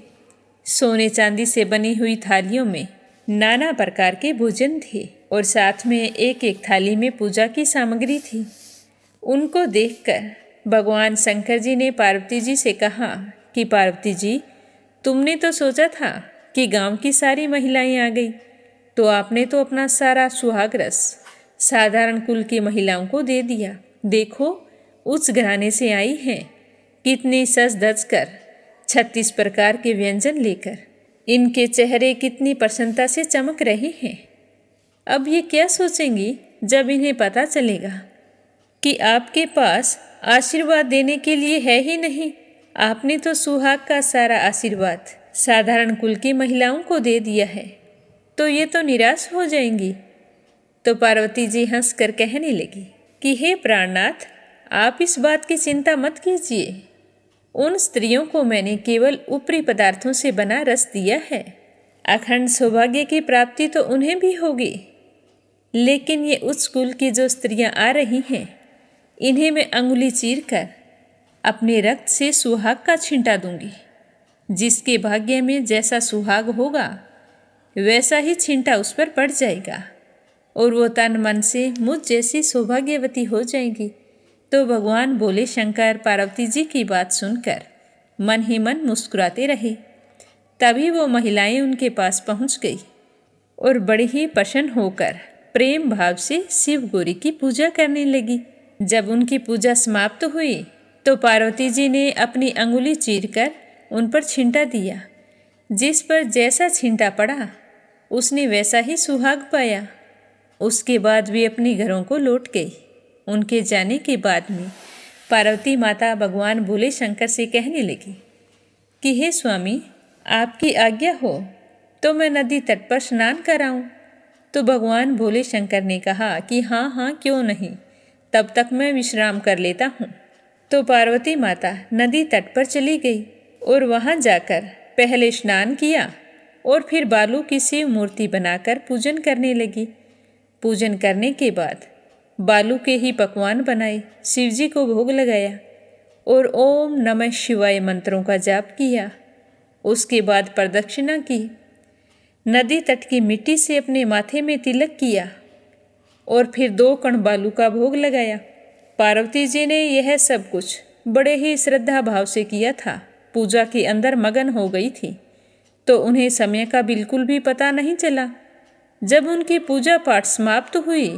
सोने चांदी से बनी हुई थालियों में नाना प्रकार के भोजन थे और साथ में एक एक थाली में पूजा की सामग्री थी। उनको देखकर भगवान शंकर जी ने पार्वती जी से कहा कि पार्वती जी, तुमने तो सोचा था कि गांव की सारी महिलाएं आ गई, तो आपने तो अपना सारा सुहाग रस साधारण कुल की महिलाओं को दे दिया। देखो, उच्च घराने से आई हैं, कितनी सज धज कर 36 प्रकार के व्यंजन लेकर। इनके चेहरे कितनी प्रसन्नता से चमक रहे हैं। अब ये क्या सोचेंगी जब इन्हें पता चलेगा कि आपके पास आशीर्वाद देने के लिए है ही नहीं, आपने तो सुहाग का सारा आशीर्वाद साधारण कुल की महिलाओं को दे दिया है, तो ये तो निराश हो जाएंगी। तो पार्वती जी हंसकर कहने लगी कि हे प्राणनाथ, आप इस बात की चिंता मत कीजिए। उन स्त्रियों को मैंने केवल ऊपरी पदार्थों से बना रस दिया है। अखंड सौभाग्य की प्राप्ति तो उन्हें भी होगी। लेकिन ये उच्च कुल की जो स्त्रियां आ रही हैं, इन्हें मैं अंगुली चीर कर अपने रक्त से सुहाग का छींटा दूंगी। जिसके भाग्य में जैसा सुहाग होगा, वैसा ही छींटा उस पर पड़ जाएगा और वो तन मन से मुझ जैसी सौभाग्यवती हो जाएगी। तो भगवान भोले शंकर पार्वती जी की बात सुनकर मन ही मन मुस्कुराते रहे। तभी वो महिलाएं उनके पास पहुंच गई और बड़ी ही प्रसन्न होकर प्रेम भाव से शिव गौरी की पूजा करने लगी। जब उनकी पूजा समाप्त हुई, तो पार्वती जी ने अपनी अंगुली चीरकर उन पर छींटा दिया। जिस पर जैसा छींटा पड़ा, उसने वैसा ही सुहाग पाया। उसके बाद वे अपने घरों को लौट गई। उनके जाने के बाद में पार्वती माता भगवान भोले शंकर से कहने लगी कि हे स्वामी, आपकी आज्ञा हो तो मैं नदी तट पर स्नान कराऊं। तो भगवान भोले शंकर ने कहा कि हाँ हाँ, क्यों नहीं, तब तक मैं विश्राम कर लेता हूँ। तो पार्वती माता नदी तट पर चली गई और वहाँ जाकर पहले स्नान किया और फिर बालू की शिव मूर्ति बनाकर पूजन करने लगी। पूजन करने के बाद बालू के ही पकवान बनाए, शिवजी को भोग लगाया और ओम नमः शिवाय मंत्रों का जाप किया। उसके बाद प्रदक्षिणा की, नदी तट की मिट्टी से अपने माथे में तिलक किया और फिर 2 कण बालू का भोग लगाया। पार्वती जी ने यह सब कुछ बड़े ही श्रद्धा भाव से किया था, पूजा के अंदर मगन हो गई थी, तो उन्हें समय का बिल्कुल भी पता नहीं चला। जब उनकी पूजा पाठ समाप्त हुई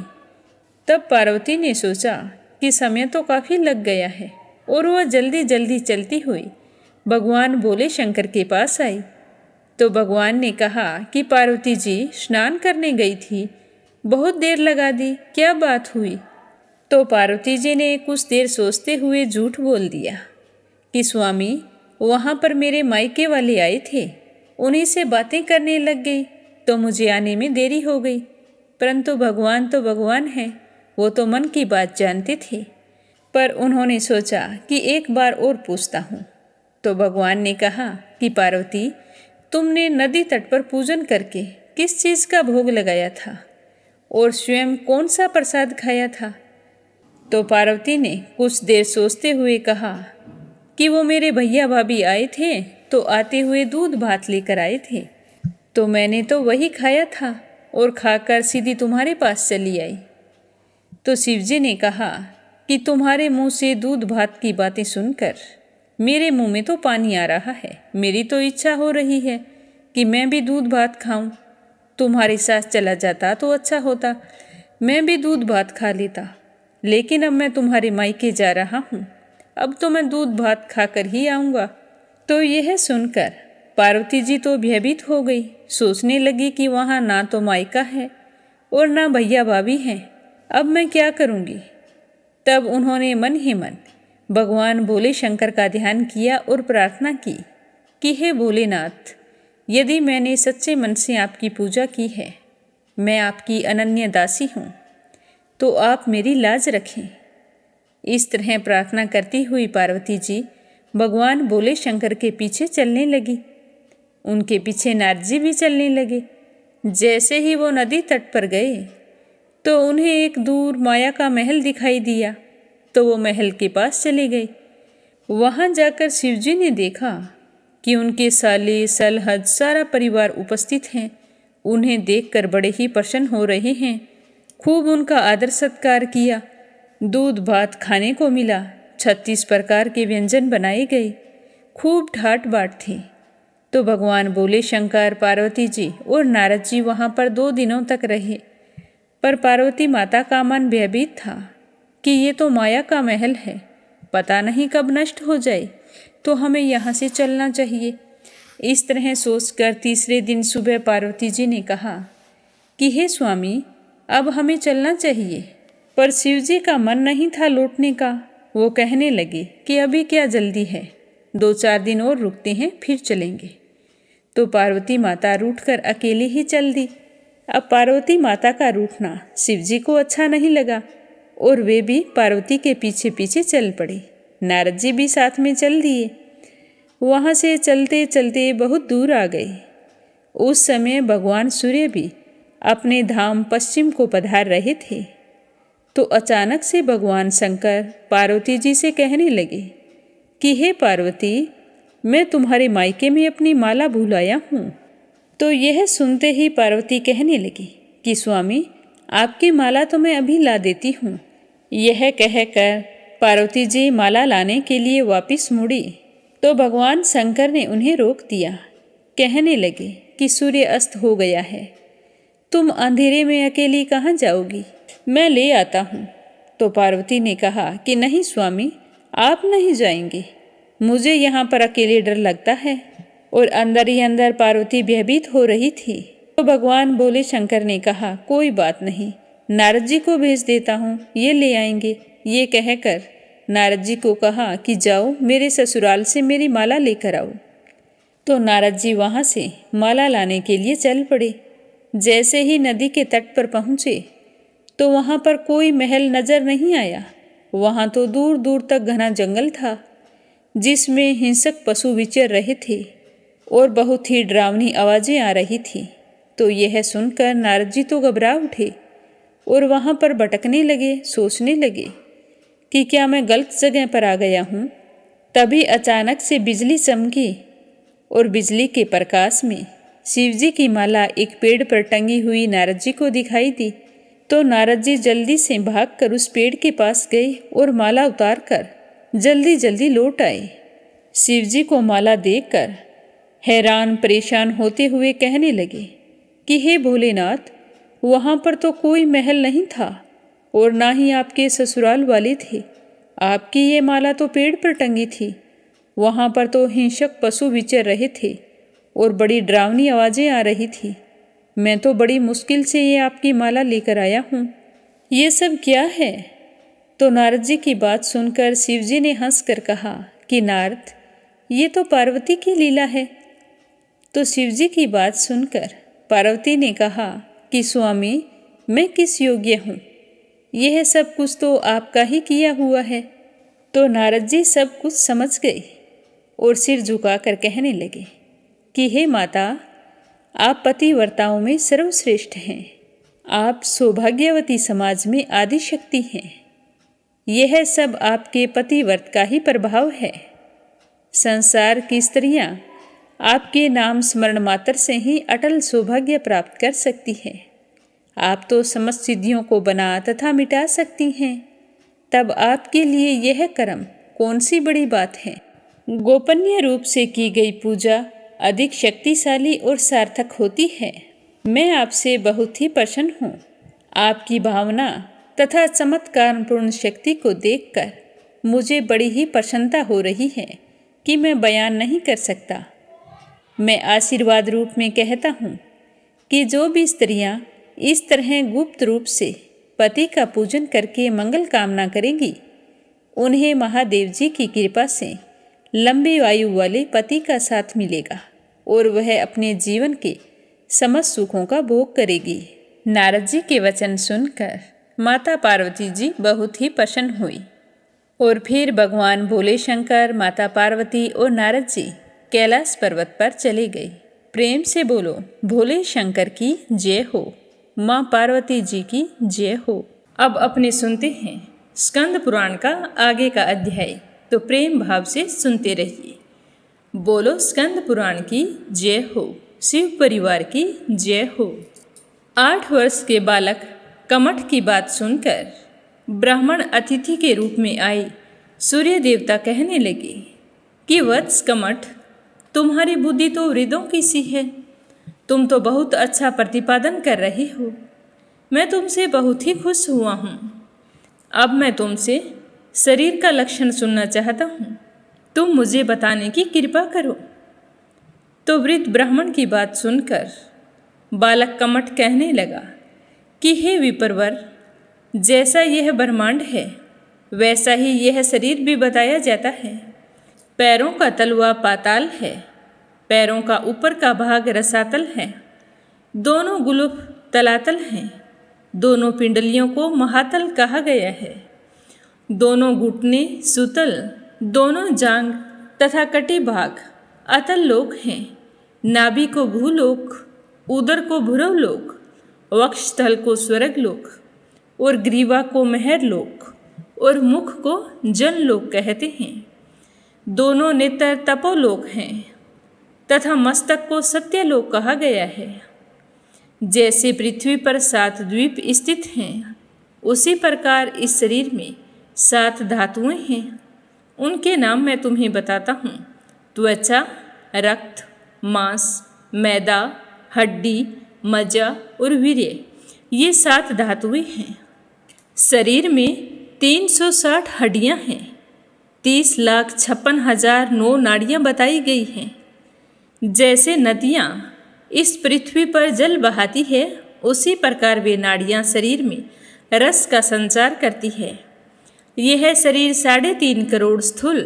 तब पार्वती ने सोचा कि समय तो काफ़ी लग गया है, और वह जल्दी जल्दी चलती हुई भगवान भोले शंकर के पास आई। तो भगवान ने कहा कि पार्वती जी स्नान करने गई थी, बहुत देर लगा दी, क्या बात हुई? तो पार्वती जी ने कुछ देर सोचते हुए झूठ बोल दिया कि स्वामी, वहाँ पर मेरे मायके वाले आए थे, उन्हीं से बातें करने लग गई तो मुझे आने में देरी हो गई। परंतु भगवान तो भगवान है, वो तो मन की बात जानते थे, पर उन्होंने सोचा कि एक बार और पूछता हूँ। तो भगवान ने कहा कि पार्वती, तुमने नदी तट पर पूजन करके किस चीज़ का भोग लगाया था और स्वयं कौन सा प्रसाद खाया था? तो पार्वती ने कुछ देर सोचते हुए कहा कि वो मेरे भैया भाभी आए थे, तो आते हुए दूध भात लेकर आए थे, तो मैंने तो वही खाया था और खाकर सीधी तुम्हारे पास चली आई। तो शिवजी ने कहा कि तुम्हारे मुंह से दूध भात की बातें सुनकर मेरे मुंह में तो पानी आ रहा है। मेरी तो इच्छा हो रही है कि मैं भी दूध भात खाऊं। तुम्हारे साथ चला जाता तो अच्छा होता, मैं भी दूध भात खा लेता, लेकिन अब मैं तुम्हारे मायके जा रहा हूँ, अब तो मैं दूध भात खाकर ही आऊँगा। तो यह सुनकर पार्वती जी तो भयभीत हो गई, सोचने लगी कि वहाँ ना तो मायका है और ना भैया भाभी हैं, अब मैं क्या करूँगी? तब उन्होंने मन ही मन भगवान भोले शंकर का ध्यान किया और प्रार्थना की कि हे भोलेनाथ, यदि मैंने सच्चे मन से आपकी पूजा की है, मैं आपकी अनन्य दासी हूँ, तो आप मेरी लाज रखें। इस तरह प्रार्थना करती हुई पार्वती जी भगवान भोले शंकर के पीछे चलने लगी। उनके पीछे नारद जी भी चलने लगे। जैसे ही वो नदी तट पर गए तो उन्हें एक दूर माया का महल दिखाई दिया, तो वो महल के पास चले गए। वहाँ जाकर शिवजी ने देखा कि उनके साले सलहद सारा परिवार उपस्थित हैं। उन्हें देखकर बड़े ही प्रसन्न हो रहे हैं। खूब उनका आदर सत्कार किया, दूध भात खाने को मिला, 36 प्रकार के व्यंजन बनाए गए, खूब ठाट बाट थी। तो भगवान भोले शंकर, पार्वती जी और नारद जी वहाँ पर 2 दिनों तक रहे। पर पार्वती माता का मन भयभीत था कि ये तो माया का महल है, पता नहीं कब नष्ट हो जाए, तो हमें यहाँ से चलना चाहिए। इस तरह सोचकर तीसरे दिन सुबह पार्वती जी ने कहा कि हे स्वामी, अब हमें चलना चाहिए। पर शिवजी का मन नहीं था लौटने का। वो कहने लगे कि अभी क्या जल्दी है, 2-4 दिन और रुकते हैं, फिर चलेंगे। तो पार्वती माता रूठकर अकेली ही चल दी। अब पार्वती माता का रूठना शिवजी को अच्छा नहीं लगा और वे भी पार्वती के पीछे पीछे चल पड़े। नारद जी भी साथ में चल दिए। वहाँ से चलते चलते बहुत दूर आ गए। उस समय भगवान सूर्य भी अपने धाम पश्चिम को पधार रहे थे। तो अचानक से भगवान शंकर पार्वती जी से कहने लगे कि हे पार्वती, मैं तुम्हारे मायके में अपनी माला भूल आया हूँ। तो यह सुनते ही पार्वती कहने लगी कि स्वामी, आपकी माला तो मैं अभी ला देती हूँ। यह कहकर पार्वती जी माला लाने के लिए वापस मुड़ी, तो भगवान शंकर ने उन्हें रोक दिया। कहने लगे कि सूर्य अस्त हो गया है, तुम अंधेरे में अकेली कहाँ जाओगी, मैं ले आता हूँ। तो पार्वती ने कहा कि नहीं स्वामी, आप नहीं जाएंगे, मुझे यहाँ पर अकेले डर लगता है। और अंदर ही अंदर पार्वती भयभीत हो रही थी। तो भगवान भोले शंकर ने कहा कोई बात नहीं, नारद जी को भेज देता हूँ, ये ले आएंगे। ये कहकर नारद जी को कहा कि जाओ मेरे ससुराल से मेरी माला लेकर आओ। तो नारद जी वहाँ से माला लाने के लिए चल पड़े। जैसे ही नदी के तट पर पहुँचे तो वहाँ पर कोई महल नजर नहीं आया। वहाँ तो दूर दूर तक घना जंगल था जिसमें हिंसक पशु विचर रहे थे और बहुत ही डरावनी आवाज़ें आ रही थी। तो यह सुनकर नारद जी तो घबरा उठे और वहाँ पर भटकने लगे, सोचने लगे कि क्या मैं गलत जगह पर आ गया हूँ। तभी अचानक से बिजली चमकी और बिजली के प्रकाश में शिवजी की माला एक पेड़ पर टंगी हुई नारद जी को दिखाई दी। तो नारद जी जल्दी से भागकर उस पेड़ के पास गए और माला उतारकर जल्दी जल्दी लौट आए। शिवजी को माला देखकर हैरान परेशान होते हुए कहने लगे कि हे भोलेनाथ, वहाँ पर तो कोई महल नहीं था और ना ही आपके ससुराल वाले थे। आपकी ये माला तो पेड़ पर टंगी थी। वहाँ पर तो हिंसक पशु विचर रहे थे और बड़ी डरावनी आवाज़ें आ रही थी। मैं तो बड़ी मुश्किल से ये आपकी माला लेकर आया हूँ। ये सब क्या है? तो नारद जी की बात सुनकर शिवजी ने हंसकर कहा कि नारद, ये तो पार्वती की लीला है। तो शिवजी की बात सुनकर पार्वती ने कहा कि स्वामी, मैं किस योग्य हूँ? यह सब कुछ तो आपका ही किया हुआ है। तो नारद जी सब कुछ समझ गए और सिर झुकाकर कहने लगे कि हे माता, आप पतिव्रताओं में सर्वश्रेष्ठ हैं। आप सौभाग्यवती समाज में आदि शक्ति हैं। यह सब आपके पतिव्रत का ही प्रभाव है। संसार की स्त्रियां आपके नाम स्मरण मात्र से ही अटल सौभाग्य प्राप्त कर सकती हैं। आप तो समस्त सिद्धियों को बना तथा मिटा सकती हैं। तब आपके लिए यह कर्म कौन सी बड़ी बात है? गोपनीय रूप से की गई पूजा अधिक शक्तिशाली और सार्थक होती है। मैं आपसे बहुत ही प्रसन्न हूँ। आपकी भावना तथा चमत्कारपूर्ण शक्ति को देखकर मुझे बड़ी ही प्रसन्नता हो रही है कि मैं बयान नहीं कर सकता। मैं आशीर्वाद रूप में कहता हूँ कि जो भी स्त्रियाँ इस तरह गुप्त रूप से पति का पूजन करके मंगल कामना करेंगी, उन्हें महादेव जी की कृपा से लंबी आयु वाले पति का साथ मिलेगा और वह अपने जीवन के समस्त सुखों का भोग करेगी। नारद जी के वचन सुनकर माता पार्वती जी बहुत ही प्रसन्न हुई और फिर भगवान भोले शंकर, माता पार्वती और नारद जी कैलाश पर्वत पर चले गए। प्रेम से बोलो, भोले शंकर की जय हो, माँ पार्वती जी की जय हो। अब अपने सुनते हैं स्कंद पुराण का आगे का अध्याय, तो प्रेम भाव से सुनते रहिए। बोलो स्कंद पुराण की जय हो, शिव परिवार की जय हो। 8 वर्ष के बालक कमठ की बात सुनकर ब्राह्मण अतिथि के रूप में आए सूर्य देवता कहने लगे कि वत्स कमठ, तुम्हारी बुद्धि तो वृद्धों की सी है। तुम तो बहुत अच्छा प्रतिपादन कर रहे हो। मैं तुमसे बहुत ही खुश हुआ हूँ। अब मैं तुमसे शरीर का लक्षण सुनना चाहता हूँ। तुम मुझे बताने की कृपा करो। तो वृद्ध ब्राह्मण की बात सुनकर बालक कमठ कहने लगा कि हे विप्रवर, जैसा यह ब्रह्मांड है वैसा ही यह शरीर भी बताया जाता है। पैरों का तलवा पाताल है, पैरों का ऊपर का भाग रसातल है, दोनों गुलुफ तलातल हैं, दोनों पिंडलियों को महातल कहा गया है, दोनों घुटने सुतल, दोनों जांग तथा कटी भाग अतल लोक हैं। नाभि को भूलोक, उदर को भुरव लोक, वक्षस्थल को स्वर्ग लोक और ग्रीवा को महर लोक और मुख को जन लोक कहते हैं। दोनों नेत्र तपोलोक हैं तथा मस्तक को सत्यलोक कहा गया है। जैसे पृथ्वी पर 7 द्वीप स्थित हैं, उसी प्रकार इस शरीर में 7 धातुएं हैं। उनके नाम मैं तुम्हें बताता हूँ। त्वचा, रक्त, मांस, मैदा, हड्डी, मज्जा और वीर्य, ये 7 धातुएं हैं। शरीर में 360 हड्डियाँ हैं। 30,56,009 नाड़ियाँ बताई गई हैं। जैसे नदियाँ इस पृथ्वी पर जल बहाती है, उसी प्रकार वे नाड़ियाँ शरीर में रस का संचार करती है। यह शरीर 3.5 करोड़ स्थूल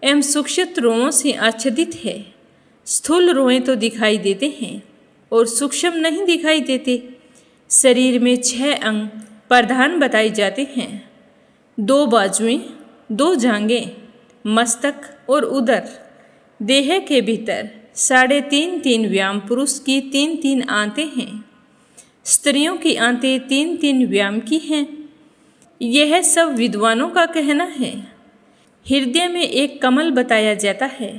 एवं सूक्ष्म रोमों से आच्छादित है। स्थूल रोएं तो दिखाई देते हैं और सूक्ष्म नहीं दिखाई देते। शरीर में 6 अंग प्रधान बताए जाते हैं। 2 बाजुएं, 2 जांघें, मस्तक और उदर। देह के भीतर 3.5 व्याम, पुरुष की 3 आंतें हैं। स्त्रियों की आंतें 3 व्याम की हैं। यह सब विद्वानों का कहना है। हृदय में एक कमल बताया जाता है,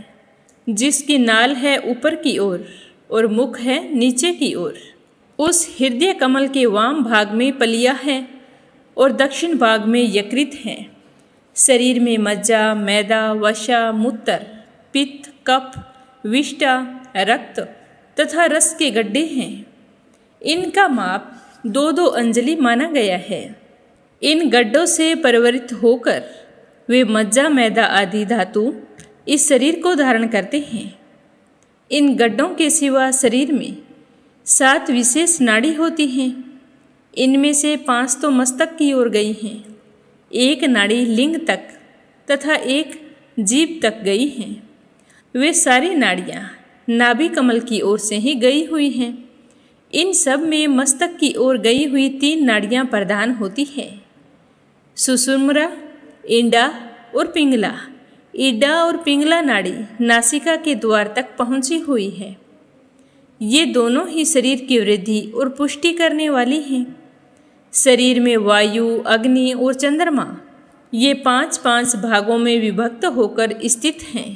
जिसकी नाल है ऊपर की ओर और मुख है नीचे की ओर। उस हृदय कमल के वाम भाग में पलिया है और दक्षिण भाग में यकृत है। शरीर में मज्जा, मैदा, वसा, मूत्र, पित्त, कफ, विष्ठा, रक्त तथा रस के गड्ढे हैं। इनका माप 2-2 अंजलि माना गया है। इन गड्ढों से परिवर्तित होकर वे मज्जा, मैदा आदि धातु इस शरीर को धारण करते हैं। इन गड्ढों के सिवा शरीर में 7 विशेष नाड़ी होती हैं। इनमें से 5 तो मस्तक की ओर गई हैं, 1 नाड़ी लिंग तक तथा 1 जीभ तक गई हैं। वे सारी नाड़ियाँ नाभि कमल की ओर से ही गई हुई हैं। इन सब में मस्तक की ओर गई हुई 3 नाड़ियाँ प्रधान होती हैं, सुषुम्ना, ईंडा और पिंगला। ईडा और पिंगला नाड़ी नासिका के द्वार तक पहुँची हुई है। ये दोनों ही शरीर की वृद्धि और पुष्टि करने वाली हैं। शरीर में वायु, अग्नि और चंद्रमा ये 5-5 भागों में विभक्त होकर स्थित हैं।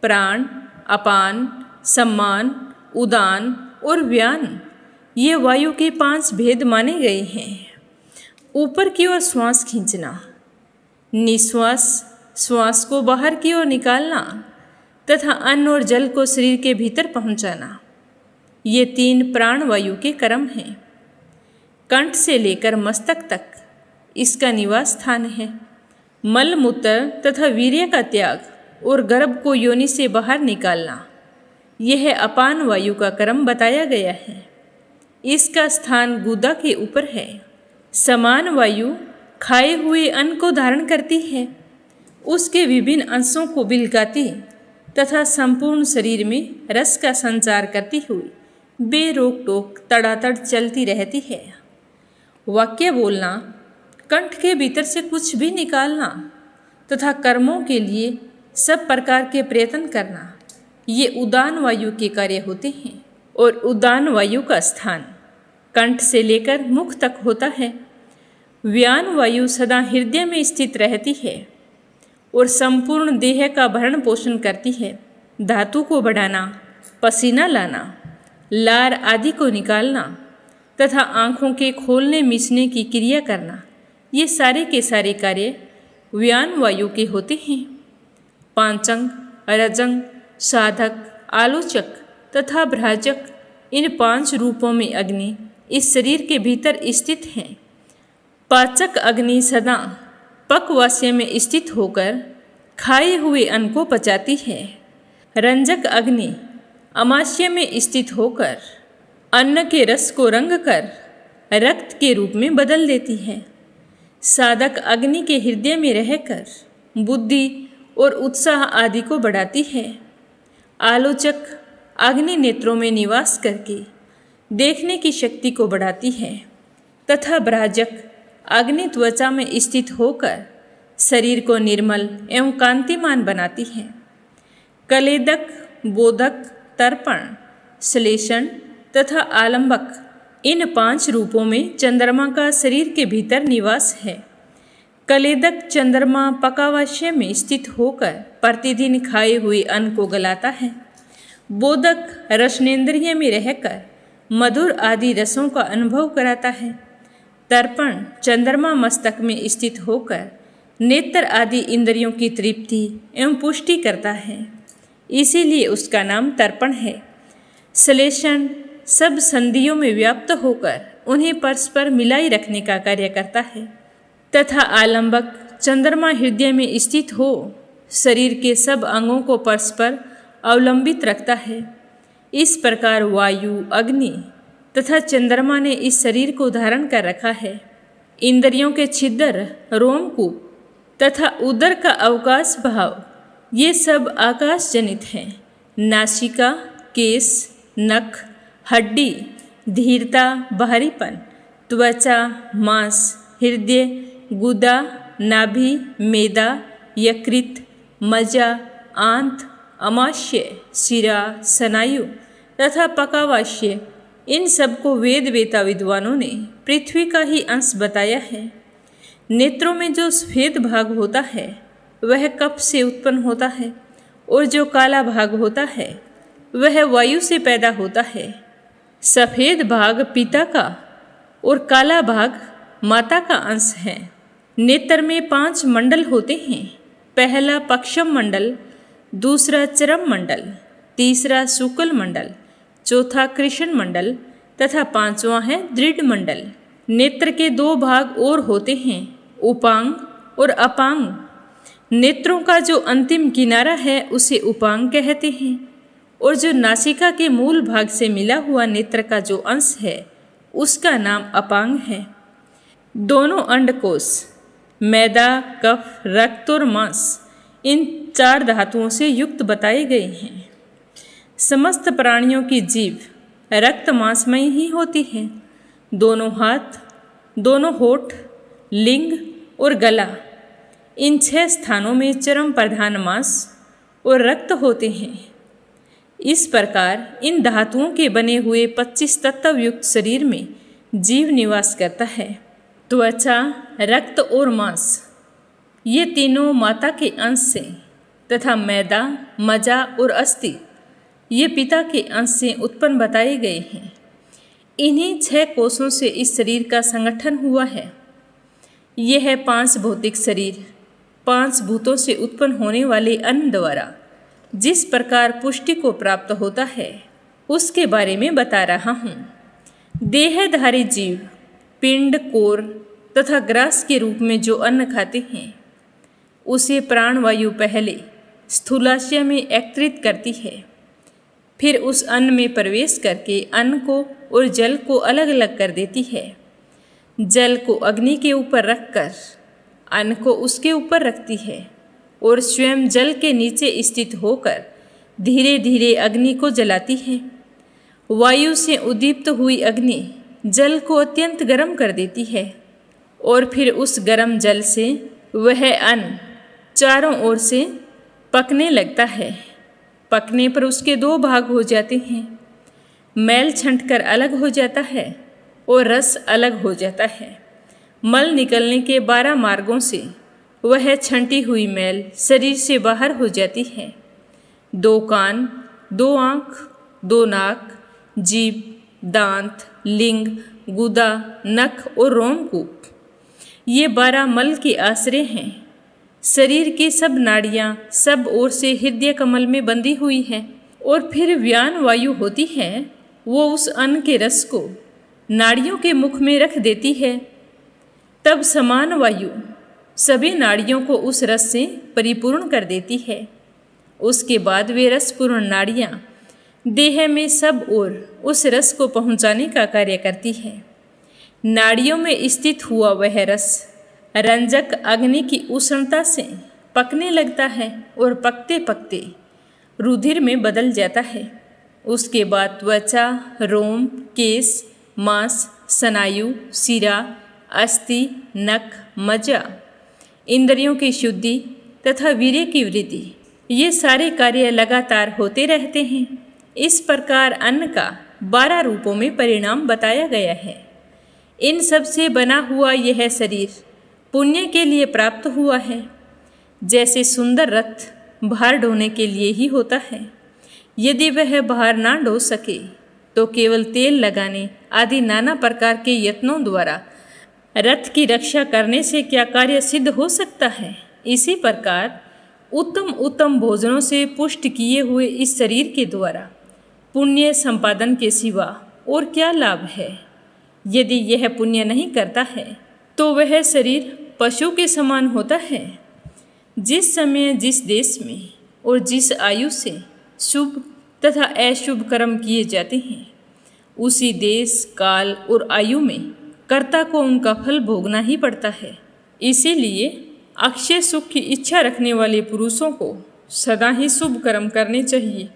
प्राण, अपान, सम्मान, उदान और व्यान ये वायु के 5 भेद माने गए हैं। ऊपर की ओर श्वास खींचना, निश्वास श्वास को बाहर की ओर निकालना तथा अन्न और जल को शरीर के भीतर पहुंचाना, ये 3 प्राण वायु के क्रम हैं। कंठ से लेकर मस्तक तक इसका निवास स्थान है। मल, मूत्र तथा वीर्य का त्याग और गर्भ को योनि से बाहर निकालना, यह अपान वायु का क्रम बताया गया है। इसका स्थान गुदा के ऊपर है। समान वायु खाए हुए अन्न को धारण करती है, उसके विभिन्न अंशों को बिलगाती तथा संपूर्ण शरीर में रस का संचार करती हुई बेरोक टोक तड़ातड़ चलती रहती है। वाक्य बोलना, कंठ के भीतर से कुछ भी निकालना तथा कर्मों के लिए सब प्रकार के प्रयत्न करना, ये उदान वायु के कार्य होते हैं। और उदान वायु का स्थान कंठ से लेकर मुख तक होता है। व्यान वायु सदा हृदय में स्थित रहती है और संपूर्ण देह का भरण पोषण करती है। धातु को बढ़ाना, पसीना लाना, लार आदि को निकालना तथा आँखों के खोलने मिचने की क्रिया करना, ये सारे के सारे कार्य व्यान वायु के होते हैं। पांचंग, रजंग, साधक, आलोचक तथा भ्राजक, इन 5 रूपों में अग्नि इस शरीर के भीतर स्थित है। पाचक अग्नि सदा पक्वास्य में स्थित होकर खाए हुए अन्न को पचाती है। रंजक अग्नि अमाशय में स्थित होकर अन्न के रस को रंग कर रक्त के रूप में बदल देती है। साधक अग्नि के हृदय में रहकर बुद्धि और उत्साह आदि को बढ़ाती है। आलोचक अग्नि नेत्रों में निवास करके देखने की शक्ति को बढ़ाती है तथा भ्राजक अग्नि त्वचा में स्थित होकर शरीर को निर्मल एवं कांतिमान बनाती है। कलेदक, बोधक, तर्पण, श्लेषण तथा आलंबक, इन 5 रूपों में चंद्रमा का शरीर के भीतर निवास है। कलेदक चंद्रमा पकावाशय में स्थित होकर प्रतिदिन खाए हुए अन्न को गलाता है। बोधक रसनेन्द्रिय में रहकर मधुर आदि रसों का अनुभव कराता है। तर्पण चंद्रमा मस्तक में स्थित होकर नेत्र आदि इंद्रियों की तृप्ति एवं पुष्टि करता है, इसीलिए उसका नाम तर्पण है। श्लेषण सब संधियों में व्याप्त होकर उन्हें परस्पर मिलाई रखने का कार्य करता है तथा आलंबक चंद्रमा हृदय में स्थित हो शरीर के सब अंगों को परस्पर अवलंबित रखता है। इस प्रकार वायु, अग्नि तथा चंद्रमा ने इस शरीर को धारण कर रखा है। इंद्रियों के छिद्र, रोमकूप तथा उदर का अवकाश भाव, ये सब आकाश जनित हैं। नासिका, केश, नख, हड्डी, धीरता, बाहरीपन, त्वचा, मांस, हृदय, गुदा, नाभि, मेदा, यकृत, मज्जा, आंत, अमाशय, शिरा, स्नायु तथा पकावाशय, इन सबको वेद वेता विद्वानों ने पृथ्वी का ही अंश बताया है। नेत्रों में जो सफेद भाग होता है वह कफ से उत्पन्न होता है और जो काला भाग होता है वह वायु से पैदा होता है। सफेद भाग पिता का और काला भाग माता का अंश है। नेत्र में 5 मंडल होते हैं। पहला पक्षम मंडल, दूसरा चरम मंडल, तीसरा शुक्ल मंडल, चौथा कृष्ण मंडल तथा पांचवा है दृढ़ मंडल। नेत्र के 2 भाग और होते हैं, उपांग और अपांग। नेत्रों का जो अंतिम किनारा है उसे उपांग कहते हैं और जो नासिका के मूल भाग से मिला हुआ नेत्र का जो अंश है उसका नाम अपांग है। दोनों अंडकोश मैदा, कफ, रक्त और मांस इन 4 धातुओं से युक्त बताए गए हैं। समस्त प्राणियों की जीभ रक्त मांसमय ही होती है। दोनों हाथ, दोनों होठ, लिंग और गला, इन 6 स्थानों में चर्म प्रधान मांस और रक्त होते हैं। इस प्रकार इन धातुओं के बने हुए 25 तत्व युक्त शरीर में जीव निवास करता है। त्वचा, रक्त और मांस ये तीनों माता के अंश से तथा मैदा, मज्जा और अस्थि ये पिता के अंश से उत्पन्न बताए गए हैं। इन्हीं 6 कोषों से इस शरीर का संगठन हुआ है। यह है 5 भौतिक शरीर 5 भूतों से उत्पन्न होने वाले अन्न द्वारा जिस प्रकार पुष्टि को प्राप्त होता है उसके बारे में बता रहा हूँ। देहधारी जीव पिंड, कोर तथा ग्रास के रूप में जो अन्न खाते हैं उसे प्राणवायु पहले स्थूलाशय में एकत्रित करती है, फिर उस अन्न में प्रवेश करके अन्न को और जल को अलग अलग कर देती है। जल को अग्नि के ऊपर रखकर अन्न को उसके ऊपर रखती है और स्वयं जल के नीचे स्थित होकर धीरे धीरे अग्नि को जलाती है। वायु से उद्दीप्त हुई अग्नि जल को अत्यंत गर्म कर देती है और फिर उस गर्म जल से वह अन्न चारों ओर से पकने लगता है। पकने पर उसके 2 भाग हो जाते हैं। मैल छंटकर अलग हो जाता है और रस अलग हो जाता है। मल निकलने के 12 मार्गों से वह छंटी हुई मैल शरीर से बाहर हो जाती है। 2 कान, 2 आँख, 2 नाक, जीभ, दांत, लिंग, गुदा, नख और रोमकूप ये 12 मल के आश्रय हैं। शरीर की सब नाड़ियाँ सब ओर से हृदय कमल में बंधी हुई है और फिर व्यान वायु होती है, वो उस अन्न के रस को नाड़ियों के मुख में रख देती है। तब समान वायु सभी नाड़ियों को उस रस से परिपूर्ण कर देती है। उसके बाद वे रसपूर्ण नाड़ियाँ देह में सब ओर उस रस को पहुँचाने का कार्य करती है। नाड़ियों में स्थित हुआ वह रस रंजक अग्नि की उष्णता से पकने लगता है और पकते पकते रुधिर में बदल जाता है। उसके बाद त्वचा, रोम, केश, मांस, स्नायु, शिरा, अस्थि, नख, मज्जा, इंद्रियों की शुद्धि तथा वीर्य की वृद्धि ये सारे कार्य लगातार होते रहते हैं। इस प्रकार अन्न का 12 रूपों में परिणाम बताया गया है। इन सब से बना हुआ यह शरीर पुण्य के लिए प्राप्त हुआ है। जैसे सुंदर रथ भार ढोने के लिए ही होता है। यदि वह भार ना ढो सके तो केवल तेल लगाने आदि नाना प्रकार के यत्नों द्वारा रथ की रक्षा करने से क्या कार्य सिद्ध हो सकता है। इसी प्रकार उत्तम उत्तम भोजनों से पुष्ट किए हुए इस शरीर के द्वारा पुण्य संपादन के सिवा और क्या लाभ है। यदि यह पुण्य नहीं करता है तो वह शरीर पशु के समान होता है। जिस समय जिस देश में और जिस आयु से शुभ तथा अशुभ कर्म किए जाते हैं उसी देश, काल और आयु में कर्ता को उनका फल भोगना ही पड़ता है। इसीलिए अक्षय सुख की इच्छा रखने वाले पुरुषों को सदा ही शुभ कर्म करने चाहिए,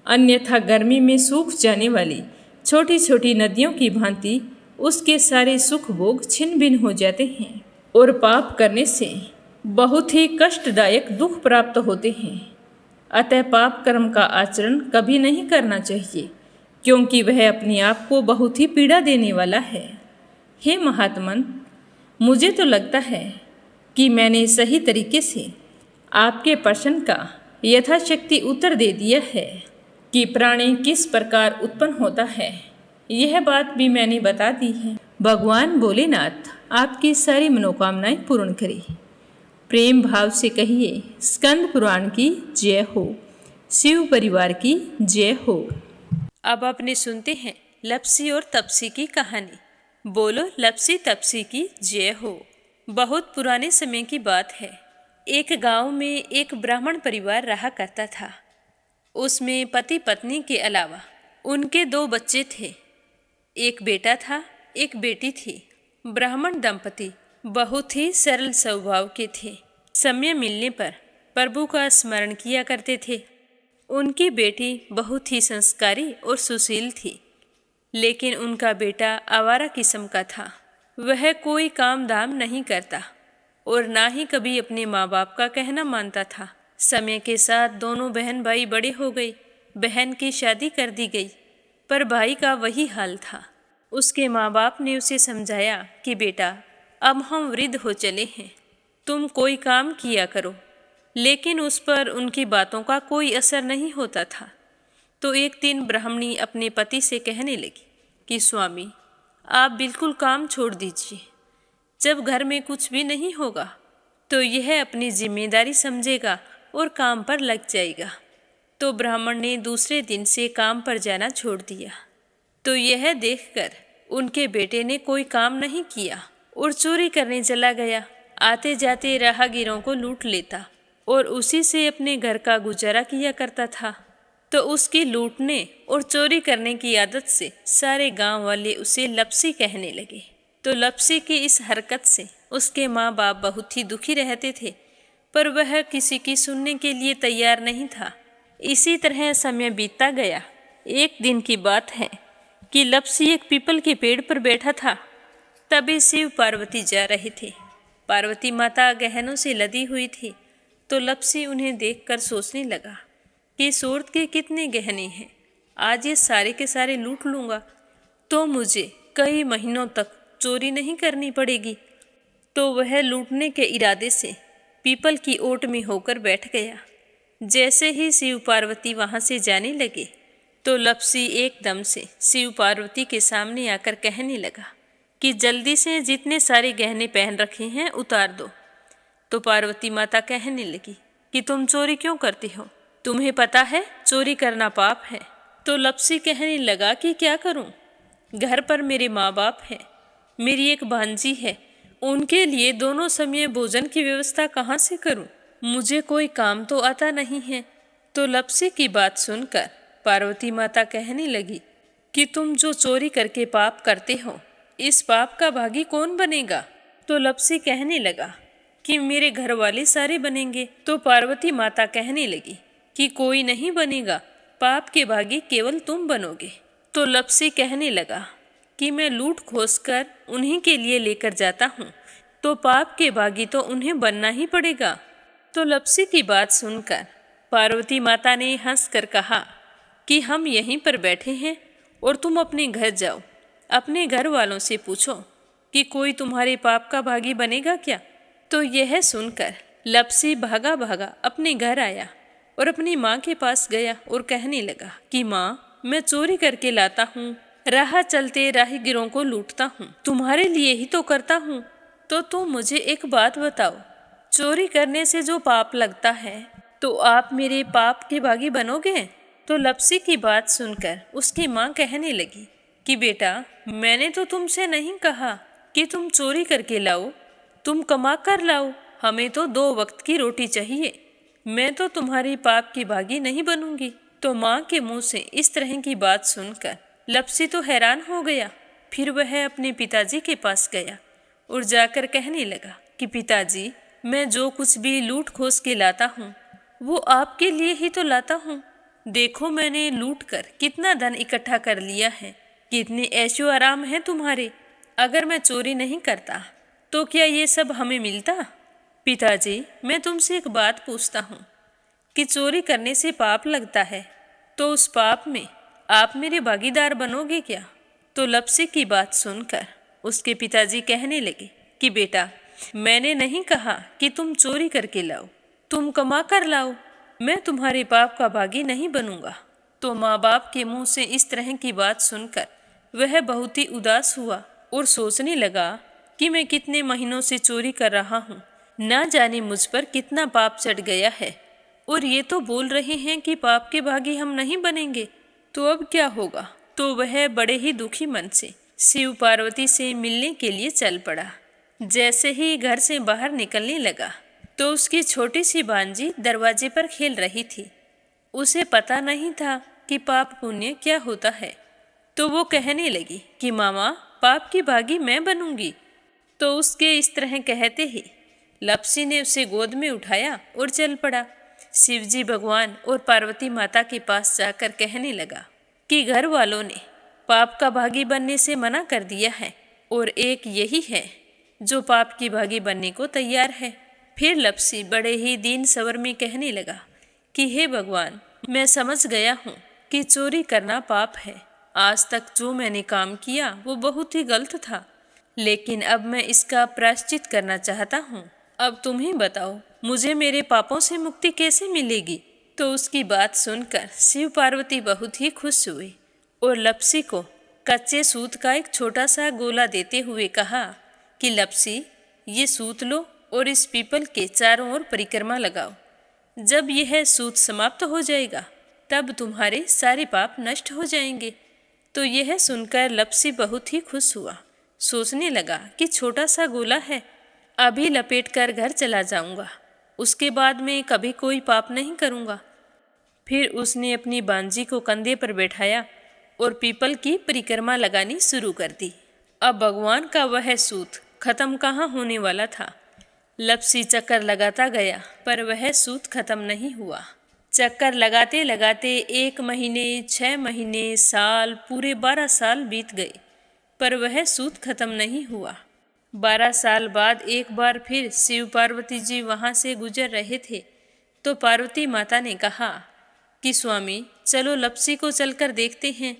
अन्यथा गर्मी में सूख जाने वाली छोटी छोटी नदियों की भांति उसके सारे सुख भोग छिन्न भिन्न हो जाते हैं और पाप करने से बहुत ही कष्टदायक दुख प्राप्त होते हैं। अतः पाप कर्म का आचरण कभी नहीं करना चाहिए, क्योंकि वह अपने आप को बहुत ही पीड़ा देने वाला है। हे महात्मन, मुझे तो लगता है कि मैंने सही तरीके से आपके प्रश्न का यथाशक्ति उत्तर दे दिया है कि प्राणी किस प्रकार उत्पन्न होता है। यह बात भी मैंने बता दी है। भगवान भोलेनाथ आपकी सारी मनोकामनाएं पूर्ण करे। प्रेम भाव से कहिए स्कंद पुराण की जय हो, शिव परिवार की जय हो। अब अपने सुनते हैं लपसी और तपसी की कहानी। बोलो लपसी तपसी की जय हो। बहुत पुराने समय की बात है। एक गांव में एक ब्राह्मण परिवार रहा करता था। उसमें पति पत्नी के अलावा उनके 2 बच्चे थे। एक बेटा था, एक बेटी थी। ब्राह्मण दंपति बहुत ही सरल स्वभाव के थे। समय मिलने पर प्रभु का स्मरण किया करते थे। उनकी बेटी बहुत ही संस्कारी और सुशील थी, लेकिन उनका बेटा आवारा किस्म का था। वह कोई काम धाम नहीं करता और ना ही कभी अपने माँ बाप का कहना मानता था। समय के साथ दोनों बहन भाई बड़े हो गए। बहन की शादी कर दी गई, पर भाई का वही हाल था। उसके माँ बाप ने उसे समझाया कि बेटा, अब हम वृद्ध हो चले हैं, तुम कोई काम किया करो। लेकिन उस पर उनकी बातों का कोई असर नहीं होता था। तो एक दिन ब्राह्मणी अपने पति से कहने लगी कि स्वामी, आप बिल्कुल काम छोड़ दीजिए। जब घर में कुछ भी नहीं होगा तो यह अपनी जिम्मेदारी समझेगा और काम पर लग जाएगा। तो ब्राह्मण ने दूसरे दिन से काम पर जाना छोड़ दिया। तो यह देखकर उनके बेटे ने कोई काम नहीं किया और चोरी करने चला गया। आते जाते राहगीरों को लूट लेता और उसी से अपने घर का गुजारा किया करता था। तो उसकी लूटने और चोरी करने की आदत से सारे गांव वाले उसे लपसी कहने लगे। तो लपसी की इस हरकत से उसके माँ बाप बहुत ही दुखी रहते थे, पर वह किसी की सुनने के लिए तैयार नहीं था। इसी तरह समय बीतता गया। एक दिन की बात है कि लपसी एक पीपल के पेड़ पर बैठा था। तभी शिव पार्वती जा रहे थे। पार्वती माता गहनों से लदी हुई थी। तो लपसी उन्हें देखकर सोचने लगा कि सूरत के कितने गहने हैं, आज ये सारे के सारे लूट लूँगा तो मुझे कई महीनों तक चोरी नहीं करनी पड़ेगी। तो वह लूटने के इरादे से पीपल की ओट में होकर बैठ गया। जैसे ही शिव पार्वती वहाँ से जाने लगे तो लपसी एकदम से शिव पार्वती के सामने आकर कहने लगा कि जल्दी से जितने सारे गहने पहन रखे हैं उतार दो। तो पार्वती माता कहने लगी कि तुम चोरी क्यों करती हो, तुम्हें पता है चोरी करना पाप है। तो लपसी कहने लगा कि क्या करूं, घर पर मेरे माँ बाप हैं, मेरी एक भांजी है, उनके लिए दोनों समय भोजन की व्यवस्था कहाँ से करूं, मुझे कोई काम तो आता नहीं है। तो लपसी की बात सुनकर पार्वती माता कहने लगी कि तुम जो चोरी करके पाप करते हो, इस पाप का भागी कौन बनेगा। तो लपसी कहने लगा कि मेरे घर वाले सारे बनेंगे। तो पार्वती माता कहने लगी कि कोई नहीं बनेगा, पाप के भागी केवल तुम बनोगे। तो लपसी कहने लगा कि मैं लूट खोस कर उन्हीं के लिए लेकर जाता हूँ, तो पाप के भागी तो उन्हें बनना ही पड़ेगा। तो लपसी की बात सुनकर पार्वती माता ने हंसकर कहा कि हम यहीं पर बैठे हैं और तुम अपने घर जाओ, अपने घर वालों से पूछो कि कोई तुम्हारे पाप का भागी बनेगा क्या। तो यह सुनकर लपसी भागा भागा अपने घर आया और अपनी माँ के पास गया और कहने लगा कि माँ, मैं चोरी करके लाता हूँ, राह चलते राहगीरों को लूटता हूँ, तुम्हारे लिए ही तो करता हूँ। तो तुम मुझे एक बात बताओ, चोरी करने से जो पाप लगता है तो आप मेरे पाप के भागी बनोगे। तो लपसी की बात सुनकर उसकी माँ कहने लगी कि बेटा, मैंने तो तुमसे नहीं कहा कि तुम चोरी करके लाओ, तुम कमा कर लाओ, हमें तो 2 वक्त की रोटी चाहिए, मैं तो तुम्हारे पाप की भागी नहीं बनूंगी। तो माँ के मुंह से इस तरह की बात सुनकर लपसी तो हैरान हो गया। फिर वह अपने पिताजी के पास गया और जाकर कहने लगा कि पिताजी, मैं जो कुछ भी लूट खोस के लाता हूँ वो आपके लिए ही तो लाता हूँ। देखो मैंने लूट कर कितना धन इकट्ठा कर लिया है, कितने ऐशो आराम हैं तुम्हारे। अगर मैं चोरी नहीं करता तो क्या ये सब हमें मिलता। पिताजी, मैं तुमसे एक बात पूछता हूँ कि चोरी करने से पाप लगता है, तो उस पाप में आप मेरे भागीदार बनोगे क्या। तो लपसी की बात सुनकर उसके पिताजी कहने लगे कि बेटा, मैंने नहीं कहा कि तुम चोरी करके लाओ, तुम कमा कर लाओ, मैं तुम्हारे पाप का भागी नहीं बनूंगा। तो माँ बाप के मुंह से इस तरह की बात सुनकर वह बहुत ही उदास हुआ और सोचने लगा कि मैं कितने महीनों से चोरी कर रहा हूँ। ना जाने मुझ पर कितना पाप चढ़ गया है, और ये तो बोल रहे हैं कि पाप के भागी हम नहीं बनेंगे, तो अब क्या होगा। तो वह बड़े ही दुखी मन से शिव पार्वती से मिलने के लिए चल पड़ा। जैसे ही घर से बाहर निकलने लगा तो उसकी छोटी सी भांजी दरवाजे पर खेल रही थी। उसे पता नहीं था कि पाप पुण्य क्या होता है, तो वो कहने लगी कि मामा, पाप की भागी मैं बनूंगी। तो उसके इस तरह कहते ही लपसी ने उसे गोद में उठाया और चल पड़ा। शिवजी भगवान और पार्वती माता के पास जाकर कहने लगा कि घर वालों ने पाप का भागी बनने से मना कर दिया है, और एक यही है जो पाप की भागी बनने को तैयार है। फिर लपसी बड़े ही दीन स्वर में कहने लगा कि हे भगवान, मैं समझ गया हूँ कि चोरी करना पाप है। आज तक जो मैंने काम किया वो बहुत ही गलत था, लेकिन अब मैं इसका प्रायश्चित करना चाहता हूँ। अब तुम ही बताओ, मुझे मेरे पापों से मुक्ति कैसे मिलेगी। तो उसकी बात सुनकर शिव पार्वती बहुत ही खुश हुए और लपसी को कच्चे सूत का एक छोटा सा गोला देते हुए कहा कि लपसी, ये सूत लो और इस पीपल के चारों ओर परिक्रमा लगाओ। जब यह सूत समाप्त हो जाएगा तब तुम्हारे सारे पाप नष्ट हो जाएंगे। तो यह सुनकर लपसी बहुत ही खुश हुआ। सोचने लगा कि छोटा सा गोला है, अभी लपेट कर घर चला जाऊंगा, उसके बाद में कभी कोई पाप नहीं करूंगा। फिर उसने अपनी बांजी को कंधे पर बैठाया और पीपल की परिक्रमा लगानी शुरू कर दी। अब भगवान का वह सूत खत्म कहाँ होने वाला था। लपसी चक्कर लगाता गया पर वह सूत खत्म नहीं हुआ। चक्कर लगाते लगाते 1 महीने, 6 महीने, साल, पूरे 12 साल बीत गए, पर वह सूत खत्म नहीं हुआ। 12 साल बाद एक बार फिर शिव पार्वती जी वहाँ से गुजर रहे थे, तो पार्वती माता ने कहा कि स्वामी, चलो लपसी को चलकर देखते हैं।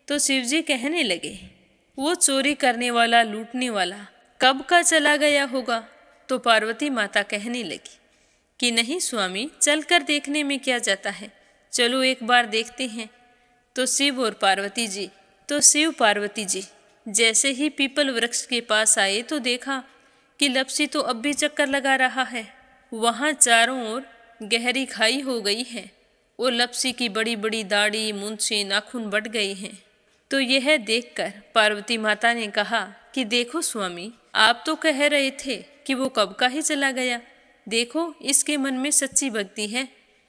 तो शिवजी कहने लगे, वो चोरी करने वाला, लूटने वाला कब का चला गया होगा। तो पार्वती माता कहने लगी कि नहीं स्वामी, चलकर देखने में क्या जाता है, चलो एक बार देखते हैं। तो शिव पार्वती जी जैसे ही पीपल वृक्ष के पास आए तो देखा कि लपसी तो अब भी चक्कर लगा रहा है। वहाँ चारों ओर गहरी खाई हो गई है और लपसी की बड़ी बड़ी दाढ़ी, मूंछें, नाखून बढ़ गए हैं। तो यह देखकर पार्वती माता ने कहा कि देखो स्वामी, आप तो कह रहे थे कि वो कब का ही चला गया, देखो इसके मन में सच्ची भक्ति है।